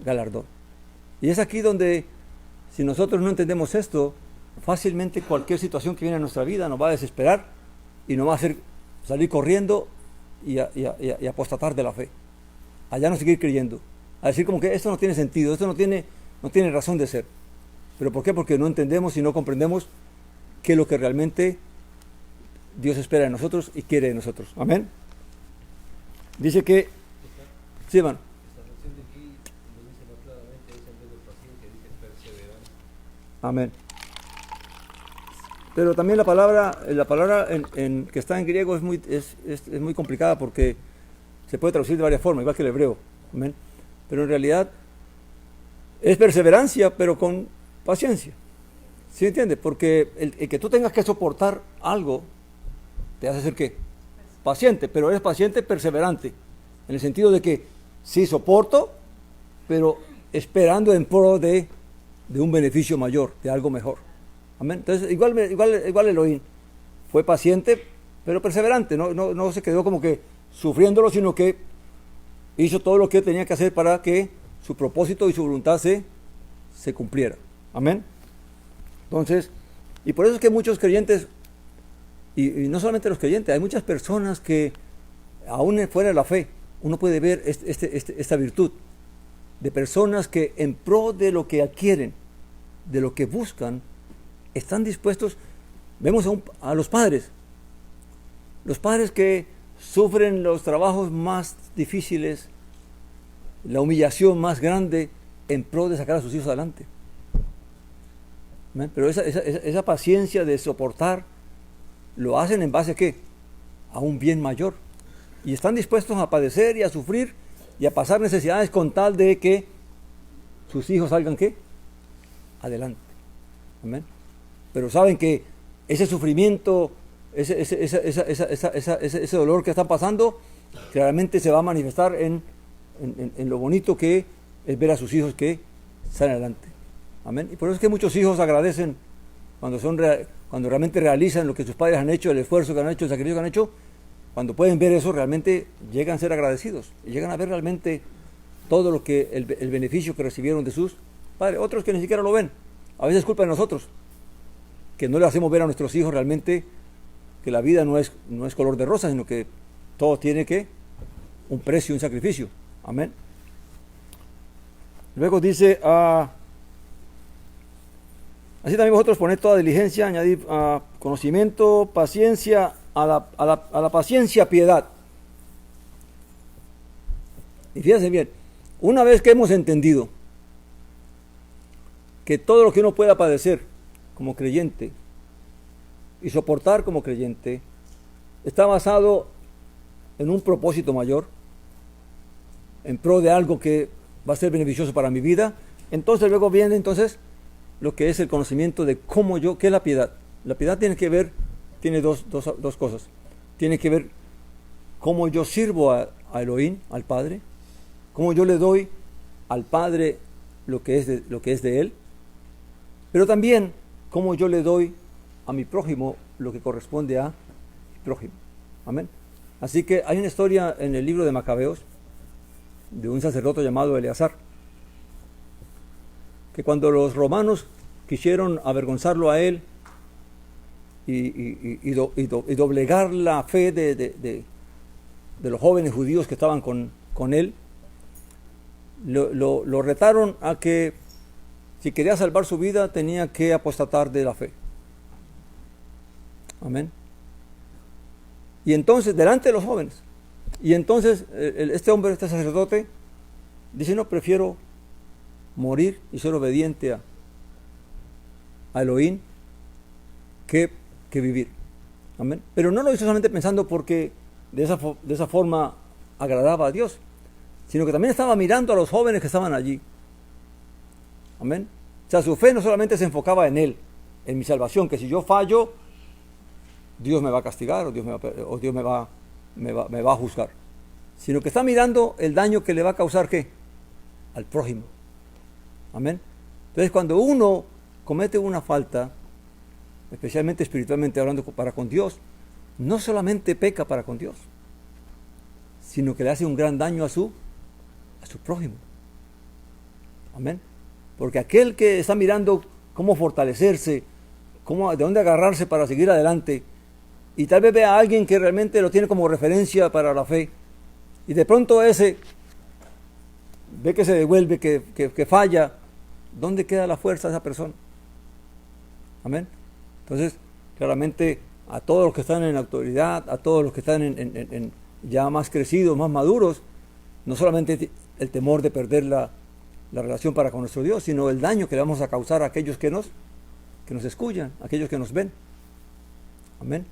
galardón. Y es aquí donde, si nosotros no entendemos esto, fácilmente cualquier situación que viene a nuestra vida nos va a desesperar y nos va a hacer salir corriendo y apostatar de la fe, a ya no seguir creyendo, a decir como que esto no tiene sentido, esto no tiene razón de ser. ¿Pero por qué? Porque no entendemos y no comprendemos qué es lo que realmente Dios espera de nosotros y quiere de nosotros. Amén. Dice que... Sí, hermano. Amén. Pero también la palabra que está en griego es muy complicada porque se puede traducir de varias formas, igual que el hebreo. Amén. Pero en realidad es perseverancia, pero con paciencia. ¿Sí entiendes? Porque el que tú tengas que soportar algo te hace ser ¿qué? Paciente, pero eres paciente perseverante. En el sentido de que sí soporto, pero esperando en pro de un beneficio mayor, de algo mejor. Amén. Entonces, igual Elohim fue paciente, pero perseverante. No se quedó como que sufriéndolo, sino que hizo todo lo que tenía que hacer para que su propósito y su voluntad se cumpliera. Amén. Entonces, y por eso es que muchos creyentes, y no solamente los creyentes, hay muchas personas que, aún fuera de la fe, uno puede ver esta virtud de personas que en pro de lo que adquieren, de lo que buscan, están dispuestos. Vemos a los padres que sufren los trabajos más difíciles, la humillación más grande en pro de sacar a sus hijos adelante. ¿Ven? Pero esa paciencia de soportar lo hacen en base a ¿qué? A un bien mayor, y están dispuestos a padecer y a sufrir y a pasar necesidades con tal de que sus hijos salgan ¿qué? Adelante. Amén. Pero saben que ese sufrimiento, ese dolor que están pasando, claramente se va a manifestar en lo bonito que es ver a sus hijos que salen adelante. Amén. Y por eso es que muchos hijos agradecen cuando realmente realizan lo que sus padres han hecho, el esfuerzo que han hecho, el sacrificio que han hecho. Cuando pueden ver eso, realmente llegan a ser agradecidos y llegan a ver realmente todo lo que el beneficio que recibieron de sus padres. Otros que ni siquiera lo ven, a veces es culpa de nosotros, que no le hacemos ver a nuestros hijos realmente que la vida no es color de rosa, sino que todo tiene un precio, un sacrificio. Amén. Luego dice, así también vosotros poned toda diligencia, añadid conocimiento, paciencia, a la paciencia piedad. Y fíjense bien, una vez que hemos entendido que todo lo que uno pueda padecer como creyente y soportar como creyente está basado en un propósito mayor, en pro de algo que va a ser beneficioso para mi vida, entonces luego viene lo que es el conocimiento de qué es la piedad. La piedad tiene dos cosas. Tiene que ver cómo yo sirvo a Elohim, al Padre, cómo yo le doy al Padre lo que es de Él, pero también cómo yo le doy a mi prójimo lo que corresponde a mi prójimo. Amén. Así que hay una historia en el libro de Macabeos de un sacerdote llamado Eleazar, que cuando los romanos quisieron avergonzarlo a él y doblegar la fe de los jóvenes judíos que estaban con él, lo retaron a que si quería salvar su vida tenía que apostatar de la fe. Amén. Y entonces, delante de los jóvenes, y entonces este sacerdote dice: no, prefiero morir y ser obediente a Elohim que vivir. Amén. Pero no lo hizo solamente pensando porque de esa forma agradaba a Dios, sino que también estaba mirando a los jóvenes que estaban allí. Amén. O sea, su fe no solamente se enfocaba en él, en mi salvación, que si yo fallo, Dios me va a castigar o Dios me va a juzgar, sino que está mirando el daño que le va a causar ¿qué? Al prójimo. Amén. Entonces, cuando uno comete una falta, especialmente espiritualmente hablando para con Dios, no solamente peca para con Dios, sino que le hace un gran daño a su prójimo. Amén. Porque aquel que está mirando cómo fortalecerse, de dónde agarrarse para seguir adelante, y tal vez vea a alguien que realmente lo tiene como referencia para la fe, y de pronto ese ve que se devuelve, que falla, ¿dónde queda la fuerza de esa persona? Amén. Entonces, claramente, a todos los que están en autoridad, a todos los que están ya más crecidos, más maduros, no solamente el temor de perder la relación para con nuestro Dios, sino el daño que le vamos a causar a aquellos que nos escuchan, a aquellos que nos ven. Amén.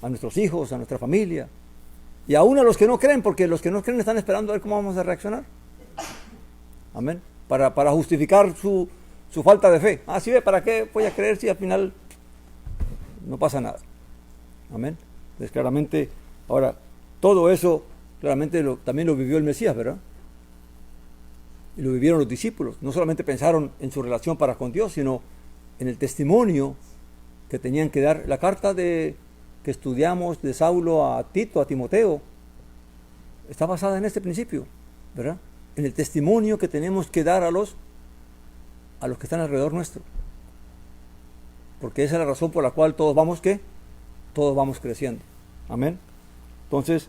A nuestros hijos, a nuestra familia, y aún a los que no creen, porque los que no creen están esperando a ver cómo vamos a reaccionar. Amén. Para justificar su falta de fe. Sí ve, ¿para qué voy a creer si al final no pasa nada? Amén. Entonces claramente, ahora, todo eso claramente también lo vivió el Mesías, ¿verdad? Y lo vivieron los discípulos. No solamente pensaron en su relación para con Dios, sino en el testimonio que tenían que dar. La carta que estudiamos de Saulo a Tito, a Timoteo, está basada en este principio, ¿verdad? En el testimonio que tenemos que dar a los que están alrededor nuestro. Porque esa es la razón por la cual todos vamos creciendo. Amén. Entonces,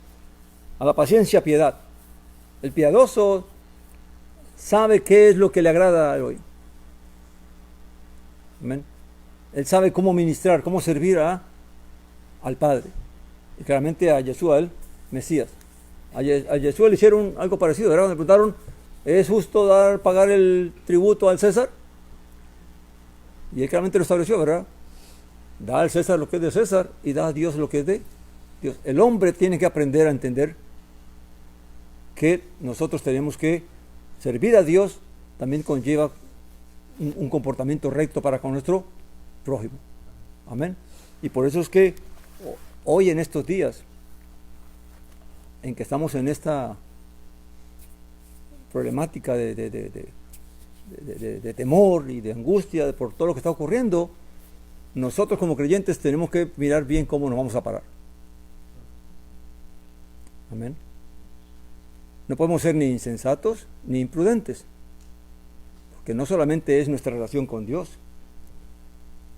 a la paciencia, piedad. El piadoso sabe qué es lo que le agrada a hoy. Amén. Él sabe cómo ministrar, cómo servir al Padre. Y claramente a Yeshua, el Mesías. A Yeshua le hicieron algo parecido, ¿verdad? Le preguntaron, ¿es justo pagar el tributo al César? Y él claramente lo estableció, ¿verdad? Da al César lo que es de César y da a Dios lo que es de Dios. El hombre tiene que aprender a entender que nosotros tenemos que servir a Dios, también conlleva un comportamiento recto para con nuestro prójimo. Amén. Y por eso es que hoy, en estos días en que estamos en esta problemática de temor y de angustia por todo lo que está ocurriendo, nosotros como creyentes tenemos que mirar bien cómo nos vamos a parar. Amén. No podemos ser ni insensatos ni imprudentes, porque no solamente es nuestra relación con Dios,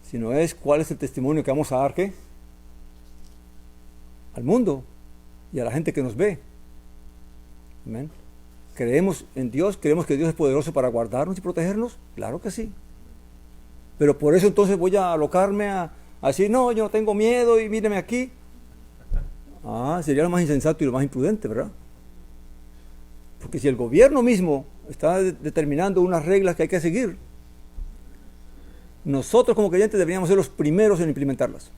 sino es cuál es el testimonio que vamos a dar al mundo y a la gente que nos ve. Amén. ¿Creemos en Dios? ¿Creemos que Dios es poderoso para guardarnos y protegernos? Claro que sí. Pero por eso entonces voy a alocarme a decir, no, yo no tengo miedo y míreme aquí. Sería lo más insensato y lo más imprudente, ¿verdad? Porque si el gobierno mismo está determinando unas reglas que hay que seguir, nosotros como creyentes deberíamos ser los primeros en implementarlas.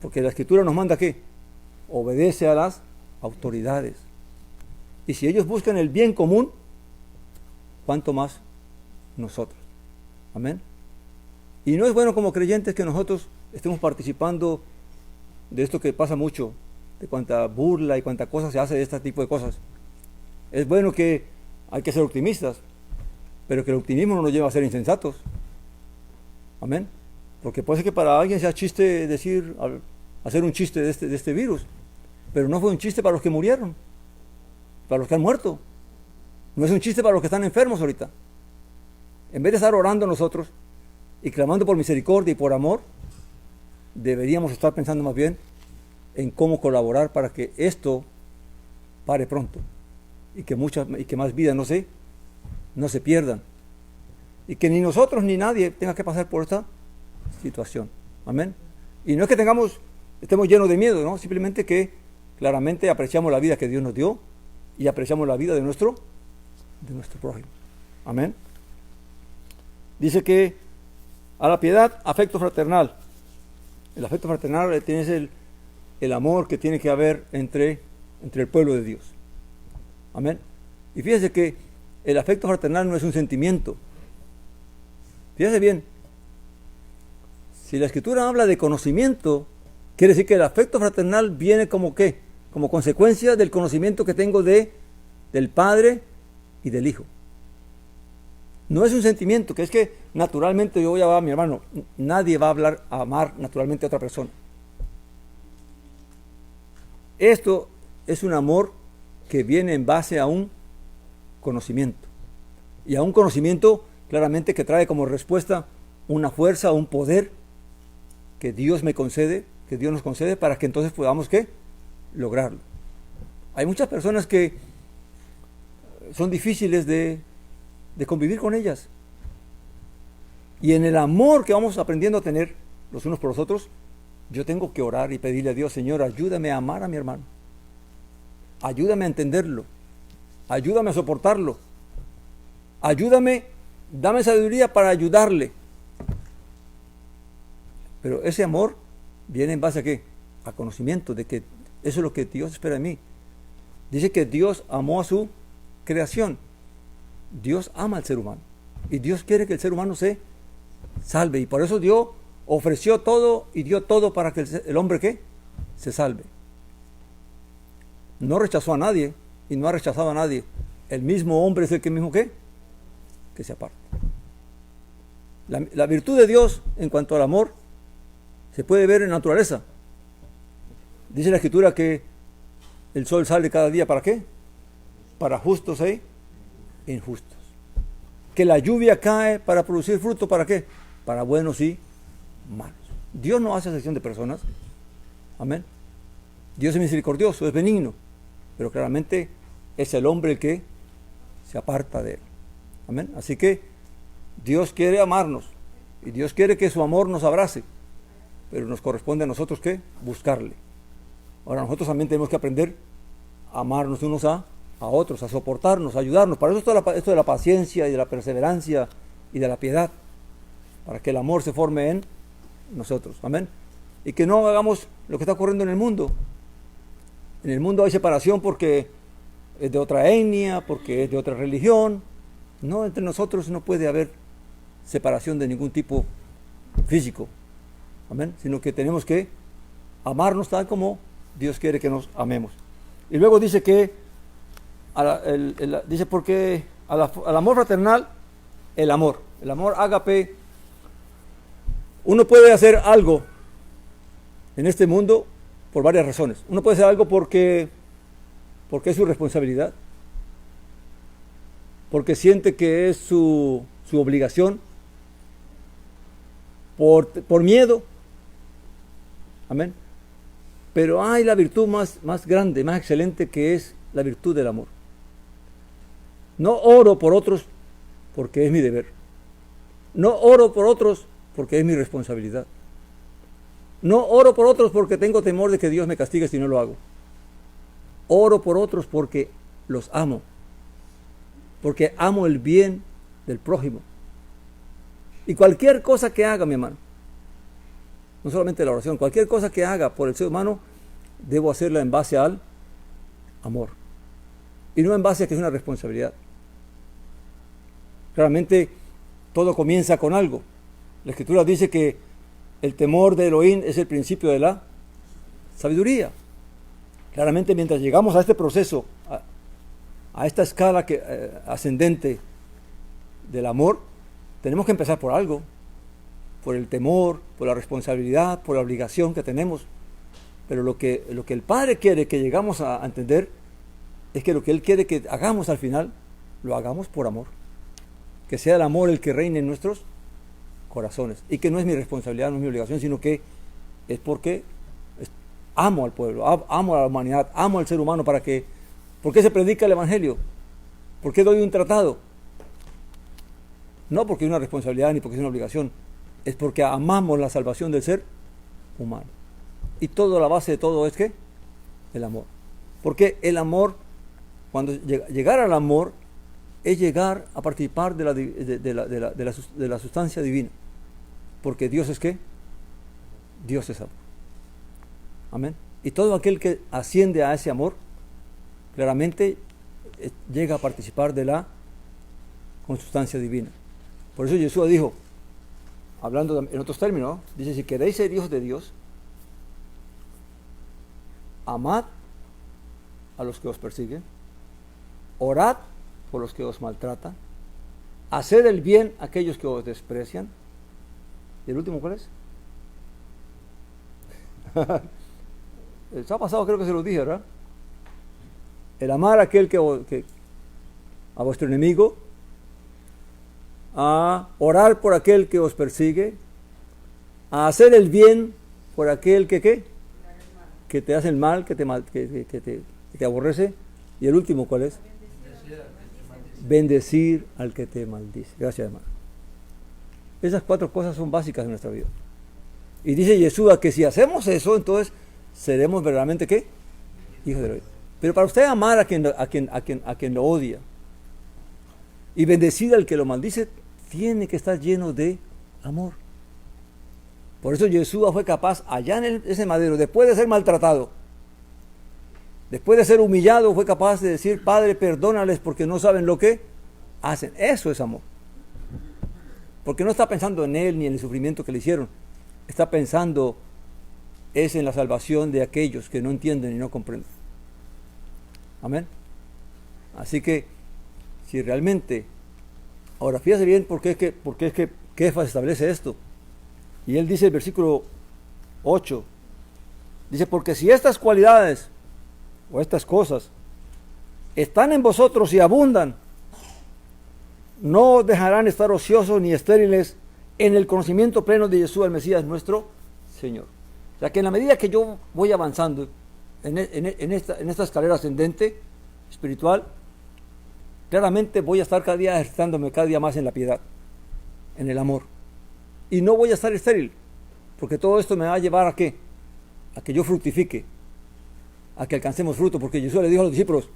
Porque la Escritura nos manda que obedece a las autoridades. Y si ellos buscan el bien común, ¿cuánto más nosotros? Amén. Y no es bueno como creyentes que nosotros estemos participando de esto que pasa mucho, de cuánta burla y cuánta cosa se hace de este tipo de cosas. Es bueno que hay que ser optimistas, pero que el optimismo no nos lleva a ser insensatos. Amén. Porque puede ser que para alguien sea chiste hacer un chiste de este virus, pero no fue un chiste para los que murieron, para los que han muerto. No es un chiste para los que están enfermos ahorita. En vez de estar orando nosotros y clamando por misericordia y por amor, deberíamos estar pensando más bien en cómo colaborar para que esto pare pronto y que más vidas no se pierdan, y que ni nosotros ni nadie tenga que pasar por esta situación. Amén. Y no es que estemos llenos de miedo, ¿no? Simplemente que claramente apreciamos la vida que Dios nos dio y apreciamos la vida de nuestro prójimo. Amén. Dice que a la piedad, afecto fraternal. El afecto fraternal tiene el amor que tiene que haber entre el pueblo de Dios. Amén. Y fíjese que el afecto fraternal no es un sentimiento. Fíjese bien. Si la Escritura habla de conocimiento, quiere decir que el afecto fraternal viene como ¿qué? Como consecuencia del conocimiento que tengo del Padre y del Hijo. No es un sentimiento, que es que naturalmente yo voy a amar a mi hermano. Nadie va a hablar a amar naturalmente a otra persona. Esto es un amor que viene en base a un conocimiento. Y a un conocimiento claramente que trae como respuesta una fuerza, un poder que Dios me concede, que Dios nos concede para que entonces podamos ¿qué? Lograrlo. Hay muchas personas que son difíciles de convivir con ellas. Y en el amor que vamos aprendiendo a tener los unos por los otros, yo tengo que orar y pedirle a Dios, Señor, ayúdame a amar a mi hermano. Ayúdame a entenderlo. Ayúdame a soportarlo. Ayúdame, dame sabiduría para ayudarle. Pero ese amor viene en base a ¿qué? A conocimiento de que eso es lo que Dios espera de mí. Dice que Dios amó a su creación. Dios ama al ser humano. Y Dios quiere que el ser humano se salve. Y por eso Dios ofreció todo y dio todo para que el hombre ¿qué? Se salve. No rechazó a nadie y no ha rechazado a nadie. El mismo hombre es el que mismo ¿qué? Que se aparta. La virtud de Dios en cuanto al amor se puede ver en la naturaleza. Dice la Escritura que el sol sale cada día ¿para qué? Para justos e injustos. Que la lluvia cae para producir fruto ¿para qué? Para buenos y malos. Dios no hace excepción de personas. Amén. Dios es misericordioso, es benigno, pero claramente es el hombre el que se aparta de él. Amén. Así que Dios quiere amarnos y Dios quiere que su amor nos abrace, pero nos corresponde a nosotros ¿qué? Buscarle. Ahora nosotros también tenemos que aprender a amarnos unos a otros, a soportarnos, a ayudarnos. Para eso esto de la paciencia y de la perseverancia y de la piedad, para que el amor se forme en nosotros. Amén. Y que no hagamos lo que está ocurriendo en el mundo. En el mundo hay separación porque es de otra etnia, porque es de otra religión. No, entre nosotros no puede haber separación de ningún tipo físico. Amén. Sino que tenemos que amarnos tal como Dios quiere que nos amemos. Y luego dice que dice porque al amor fraternal, el amor ágape. Uno puede hacer algo en este mundo por varias razones. Uno puede hacer algo porque es su responsabilidad, porque siente que es su obligación, por miedo. Amén. Pero hay la virtud más grande, más excelente, que es la virtud del amor. No oro por otros porque es mi deber. No oro por otros porque es mi responsabilidad. No oro por otros porque tengo temor de que Dios me castigue si no lo hago. Oro por otros porque los amo. Porque amo el bien del prójimo. Y cualquier cosa que haga, mi hermano, no solamente la oración, cualquier cosa que haga por el ser humano, debo hacerla en base al amor. Y no en base a que es una responsabilidad. Claramente, todo comienza con algo. La Escritura dice que el temor de Elohim es el principio de la sabiduría. Claramente, mientras llegamos a este proceso, a esta escala ascendente del amor, tenemos que empezar por algo. Por el temor, por la responsabilidad, por la obligación que tenemos. Pero lo que el Padre quiere que llegamos a entender es que lo que Él quiere que hagamos al final, lo hagamos por amor. Que sea el amor el que reine en nuestros corazones. Y que no es mi responsabilidad, no es mi obligación, sino que es porque amo al pueblo, amo a la humanidad, amo al ser humano. ¿Por qué se predica el Evangelio? ¿Por qué doy un tratado? No porque es una responsabilidad ni porque es una obligación. Es porque amamos la salvación del ser humano. Y la base de todo es ¿qué? El amor. Porque el amor, cuando llegar al amor, es llegar a participar de la sustancia divina. Porque Dios es ¿qué? Dios es amor. Amén. Y todo aquel que asciende a ese amor, claramente llega a participar de la consustancia divina. Por eso Jesús dijo, hablando en otros términos, ¿no? Dice, si queréis ser hijos de Dios, amad a los que os persiguen, orad por los que os maltratan, hacer el bien a aquellos que os desprecian. ¿Y el último cuál es? El sábado pasado creo que se lo dije, ¿verdad? El amar a aquel que a vuestro enemigo, a orar por aquel que os persigue, a hacer el bien por aquel que te hace el mal, que te aborrece. Y el último, ¿cuál es? Bendecir al que te maldice. Gracias, hermano. Esas 4 cosas son básicas en nuestra vida. Y dice Yeshua que si hacemos eso, entonces seremos verdaderamente ¿qué? Hijos de Dios. Pero para usted amar a quien lo odia y bendecir al que lo maldice, tiene que estar lleno de amor. Por eso Yeshua fue capaz, allá en ese madero, después de ser maltratado, después de ser humillado, fue capaz de decir: Padre, perdónales porque no saben lo que hacen. Eso es amor. Porque no está pensando en él ni en el sufrimiento que le hicieron. Está pensando es en la salvación de aquellos que no entienden y no comprenden. Amén. Así que, si realmente, ahora fíjese bien por qué es que Kefas establece esto. Y él dice el versículo 8, dice: porque si estas cualidades o estas cosas están en vosotros y abundan, no dejarán estar ociosos ni estériles en el conocimiento pleno de Jesús el Mesías nuestro Señor. O sea que en la medida que yo voy avanzando en esta escalera ascendente espiritual, claramente voy a estar cada día ejercitándome cada día más en la piedad, en el amor. Y no voy a estar estéril, porque todo esto me va a llevar ¿a qué? A que yo fructifique, a que alcancemos fruto, porque Jesús le dijo a los discípulos: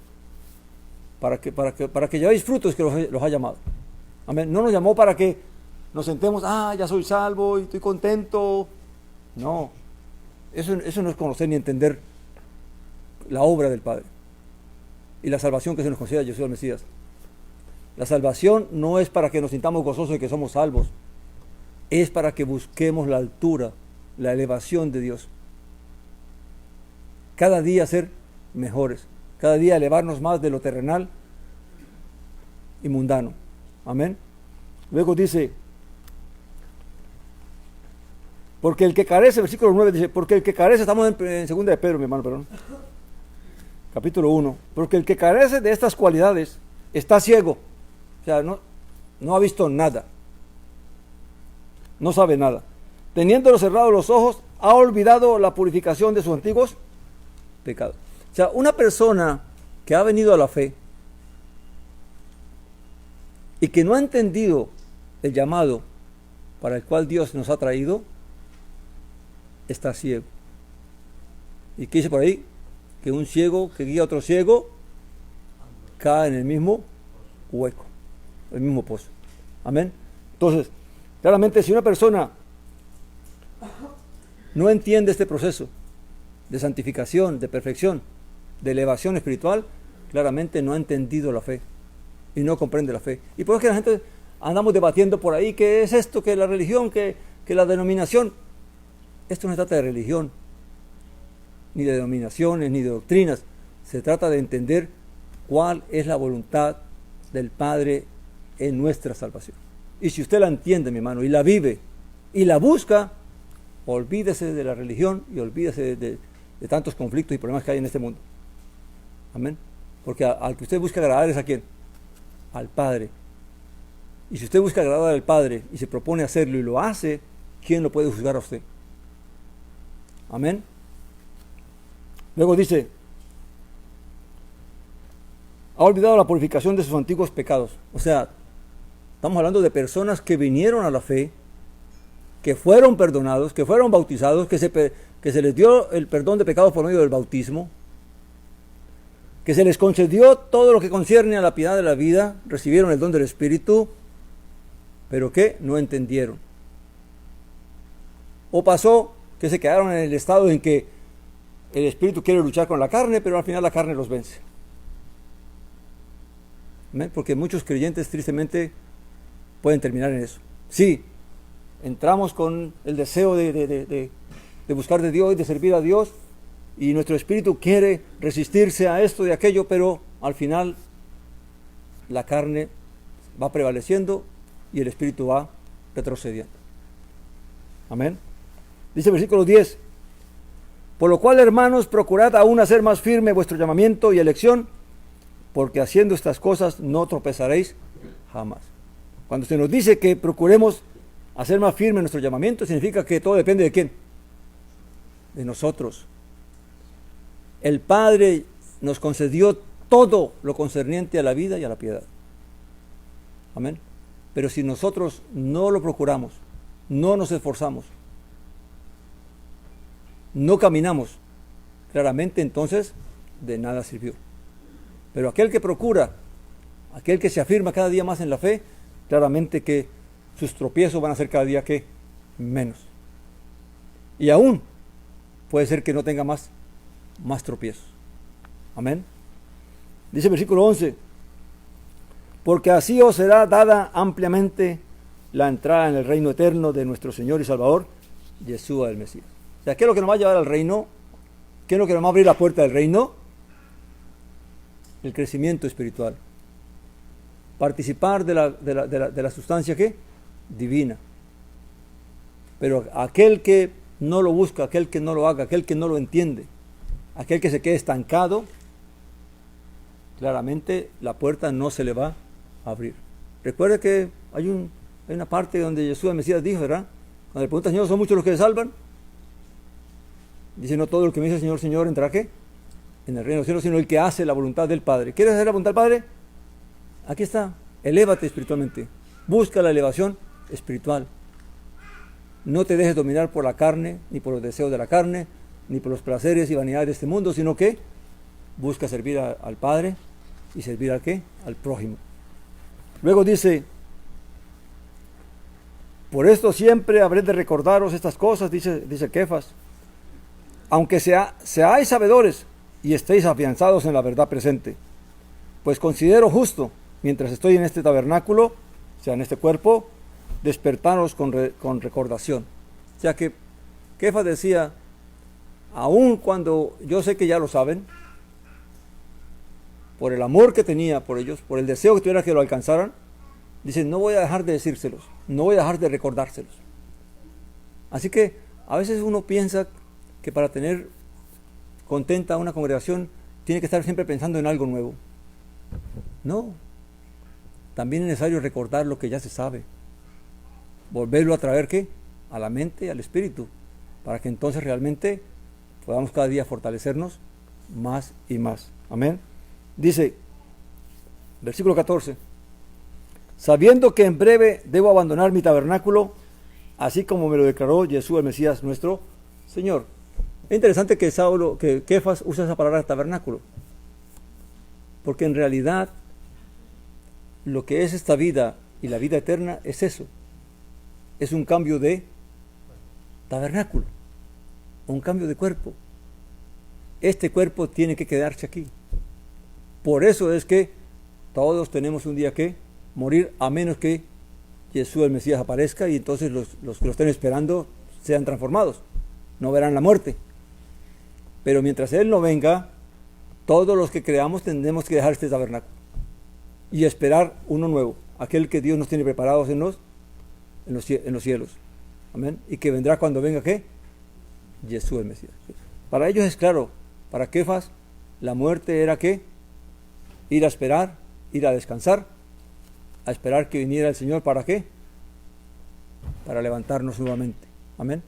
para que llevéis frutos que los ha llamado. Amén. No nos llamó para que nos sentemos: ya soy salvo y estoy contento. No, eso no es conocer ni entender la obra del Padre y la salvación que se nos concede a Jesús el Mesías. La salvación no es para que nos sintamos gozosos de que somos salvos, es para que busquemos la altura, la elevación de Dios. Cada día ser mejores, cada día elevarnos más de lo terrenal y mundano. Amén. Luego dice: porque el que carece, versículo 9 dice: porque el que carece, estamos en segunda de Pedro, mi hermano, perdón, capítulo 1, porque el que carece de estas cualidades está ciego, o sea, no ha visto nada, no sabe nada, teniéndolo cerrados los ojos, ha olvidado la purificación de sus antiguos pecados. O sea, una persona que ha venido a la fe y que no ha entendido el llamado para el cual Dios nos ha traído, está ciego. ¿Y qué dice por ahí? Que un ciego que guía a otro ciego cae en el mismo hueco, el mismo pozo. Amén. Entonces, claramente, si una persona no entiende este proceso de santificación, de perfección, de elevación espiritual, claramente no ha entendido la fe y no comprende la fe. Y por eso que la gente andamos debatiendo por ahí: ¿qué es esto? ¿Qué es la religión? ¿Qué la denominación? Esto no se trata de religión, ni de denominaciones, ni de doctrinas. Se trata de entender cuál es la voluntad del Padre en nuestra salvación. Y si usted la entiende, mi hermano, y la vive, y la busca, olvídese de la religión y olvídese de tantos conflictos y problemas que hay en este mundo. Amén. Porque al que usted busca agradar es ¿a quién? Al Padre. Y si usted busca agradar al Padre y se propone hacerlo y lo hace, ¿quién lo puede juzgar a usted? Amén. Luego dice: ha olvidado la purificación de sus antiguos pecados. O sea, estamos hablando de personas que vinieron a la fe, que fueron perdonados, que fueron bautizados, que se les dio el perdón de pecados por medio del bautismo, que se les concedió todo lo que concierne a la piedad de la vida, recibieron el don del Espíritu, pero que no entendieron. O pasó que se quedaron en el estado en que el Espíritu quiere luchar con la carne, pero al final la carne los vence. ¿Amén? Porque muchos creyentes tristemente pueden terminar en eso. Sí, entramos con el deseo de buscar de Dios y de servir a Dios, y nuestro espíritu quiere resistirse a esto y aquello, pero al final la carne va prevaleciendo y el espíritu va retrocediendo. Amén. Dice el versículo 10: por lo cual, hermanos, procurad aún hacer más firme vuestro llamamiento y elección, porque haciendo estas cosas no tropezaréis jamás. Cuando se nos dice que procuremos hacer más firme nuestro llamamiento, significa que todo depende de ¿quién? De nosotros. El Padre nos concedió todo lo concerniente a la vida y a la piedad. Amén. Pero si nosotros no lo procuramos, no nos esforzamos, no caminamos, claramente entonces de nada sirvió. Pero aquel que procura, aquel que se afirma cada día más en la fe, claramente que sus tropiezos van a ser cada día que menos. Y aún puede ser que no tenga más tropiezos. Amén. Dice el versículo 11: porque así os será dada ampliamente la entrada en el reino eterno de nuestro Señor y Salvador, Yeshua el Mesías. O sea, ¿qué es lo que nos va a llevar al reino? ¿Qué es lo que nos va a abrir la puerta del reino? El crecimiento espiritual. Participar de la sustancia ¿qué? Divina. Pero aquel que no lo busca, aquel que no lo haga, aquel que no lo entiende, aquel que se quede estancado, claramente la puerta no se le va a abrir. Recuerde que hay una parte donde Jesús el Mesías dijo, ¿verdad? Cuando le pregunta, Señor, ¿son muchos los que se salvan? Dice, no todo el que me dice Señor, Señor, entrará ¿qué? En el reino de los cielos, sino el que hace la voluntad del Padre. ¿Quieres hacer la voluntad del Padre? Aquí está, elévate espiritualmente, busca la elevación espiritual. No te dejes dominar por la carne, ni por los deseos de la carne, ni por los placeres y vanidades de este mundo, sino que busca servir al Padre y servir al ¿qué? Al prójimo. Luego dice, por esto siempre habré de recordaros estas cosas, dice Kefas, aunque seáis sabedores y estéis afianzados en la verdad presente, pues considero justo, mientras estoy en este tabernáculo, o sea, en este cuerpo, despertaros con recordación. O sea que Kefas decía, aun cuando yo sé que ya lo saben, por el amor que tenía por ellos, por el deseo que tuviera que lo alcanzaran, dice, no voy a dejar de decírselos, no voy a dejar de recordárselos. Así que a veces uno piensa que para tener contenta una congregación tiene que estar siempre pensando en algo nuevo. No, también es necesario recordar lo que ya se sabe, volverlo a traer ¿qué? A la mente, al espíritu, para que entonces realmente podamos cada día fortalecernos más y más. Amén. Dice, versículo 14, sabiendo que en breve debo abandonar mi tabernáculo, así como me lo declaró Jesús el Mesías nuestro Señor. Es interesante que Kefas usa esa palabra tabernáculo, porque en realidad lo que es esta vida y la vida eterna es eso, es un cambio de tabernáculo, un cambio de cuerpo. Este cuerpo tiene que quedarse aquí. Por eso es que todos tenemos un día que morir, a menos que Jesús el Mesías aparezca y entonces los que lo estén esperando sean transformados, no verán la muerte. Pero mientras Él no venga, todos los que creamos tendremos que dejar este tabernáculo y esperar uno nuevo, aquel que Dios nos tiene preparados en los cielos. Amén. Y que vendrá cuando venga ¿qué? Jesús el Mesías. Para ellos es claro, para Kefas la muerte era ¿qué? Ir a esperar, ir a descansar, a esperar que viniera el Señor, ¿para qué? Para levantarnos nuevamente. Amén.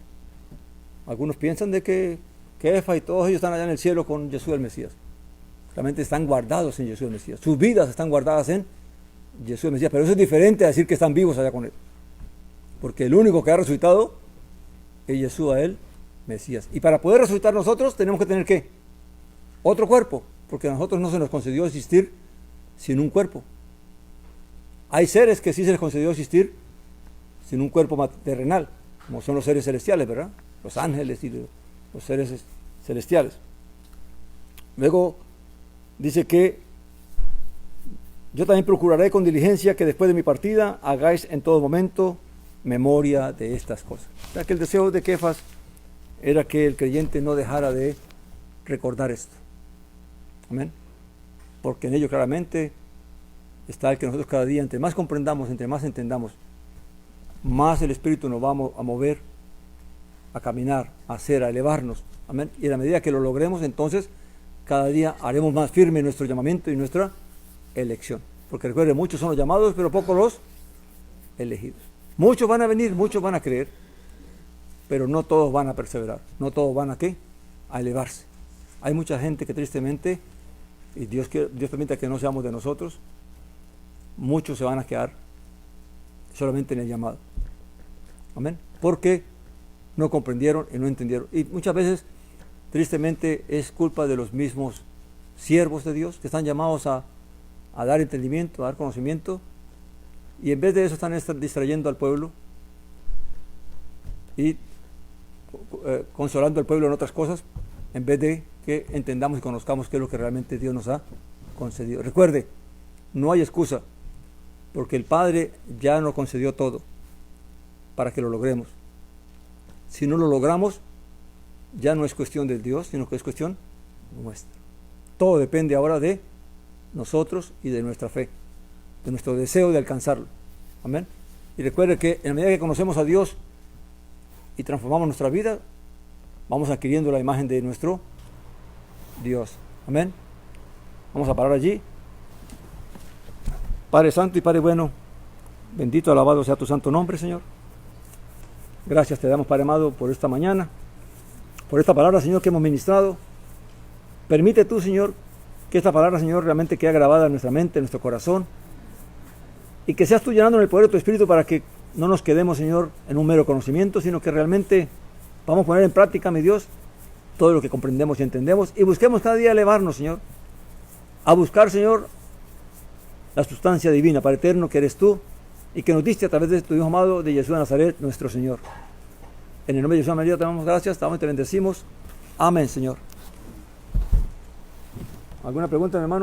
Algunos piensan de que Kefas y todos ellos están allá en el cielo con Jesús el Mesías. Realmente están guardados en Jesús el Mesías. Sus vidas están guardadas en Jesús el Mesías. Pero eso es diferente a decir que están vivos allá con Él. Porque el único que ha resucitado es Jesús el Mesías. Y para poder resucitar nosotros tenemos que tener ¿qué? Otro cuerpo. Porque a nosotros no se nos concedió existir sin un cuerpo. Hay seres que sí se les concedió existir sin un cuerpo terrenal, como son los seres celestiales, ¿verdad? Los ángeles y los seres celestiales. Luego dice que yo también procuraré con diligencia que después de mi partida hagáis en todo momento memoria de estas cosas. O sea que el deseo de Kefas era que el creyente no dejara de recordar esto. Amén. Porque en ello claramente está el que nosotros cada día, entre más comprendamos, entre más entendamos, más el Espíritu nos va a mover, a caminar, a hacer, a elevarnos. Amén. Y a la medida que lo logremos, entonces, cada día haremos más firme nuestro llamamiento y nuestra elección. Porque recuerden, muchos son los llamados, pero pocos los elegidos. Muchos van a venir, muchos van a creer, pero no todos van a perseverar. No todos van a ¿qué? A elevarse. Hay mucha gente que tristemente, y Dios permita que no seamos de nosotros, muchos se van a quedar solamente en el llamado. Amén. Porque no comprendieron y no entendieron. Y muchas veces, tristemente, es culpa de los mismos siervos de Dios que están llamados a dar entendimiento, a dar conocimiento, y en vez de eso están distrayendo al pueblo y consolando al pueblo en otras cosas, en vez de que entendamos y conozcamos qué es lo que realmente Dios nos ha concedido. Recuerde, no hay excusa, porque el Padre ya nos concedió todo para que lo logremos. Si no lo logramos, ya no es cuestión del Dios, sino que es cuestión nuestra. Todo depende ahora de nosotros y de nuestra fe, de nuestro deseo de alcanzarlo. Amén. Y recuerde que en la medida que conocemos a Dios y transformamos nuestra vida, vamos adquiriendo la imagen de nuestro Dios. Amén. Vamos a parar allí. Padre Santo y Padre bueno, bendito, alabado sea tu santo nombre, Señor. Gracias te damos, Padre amado, por esta mañana, por esta palabra, Señor, que hemos ministrado. Permite tú, Señor, que esta palabra, Señor, realmente quede grabada en nuestra mente, en nuestro corazón, y que seas tú llenando en el poder de tu Espíritu para que no nos quedemos, Señor, en un mero conocimiento, sino que realmente vamos a poner en práctica, mi Dios, todo lo que comprendemos y entendemos, y busquemos cada día elevarnos, Señor, a buscar, Señor, la sustancia divina, Padre eterno, que eres tú, y que nos diste a través de tu Hijo amado, de Jesús de Nazaret, nuestro Señor. En el nombre de Jesús María te damos gracias, te damos y te bendecimos. Amén, Señor. ¿Alguna pregunta, mi hermano?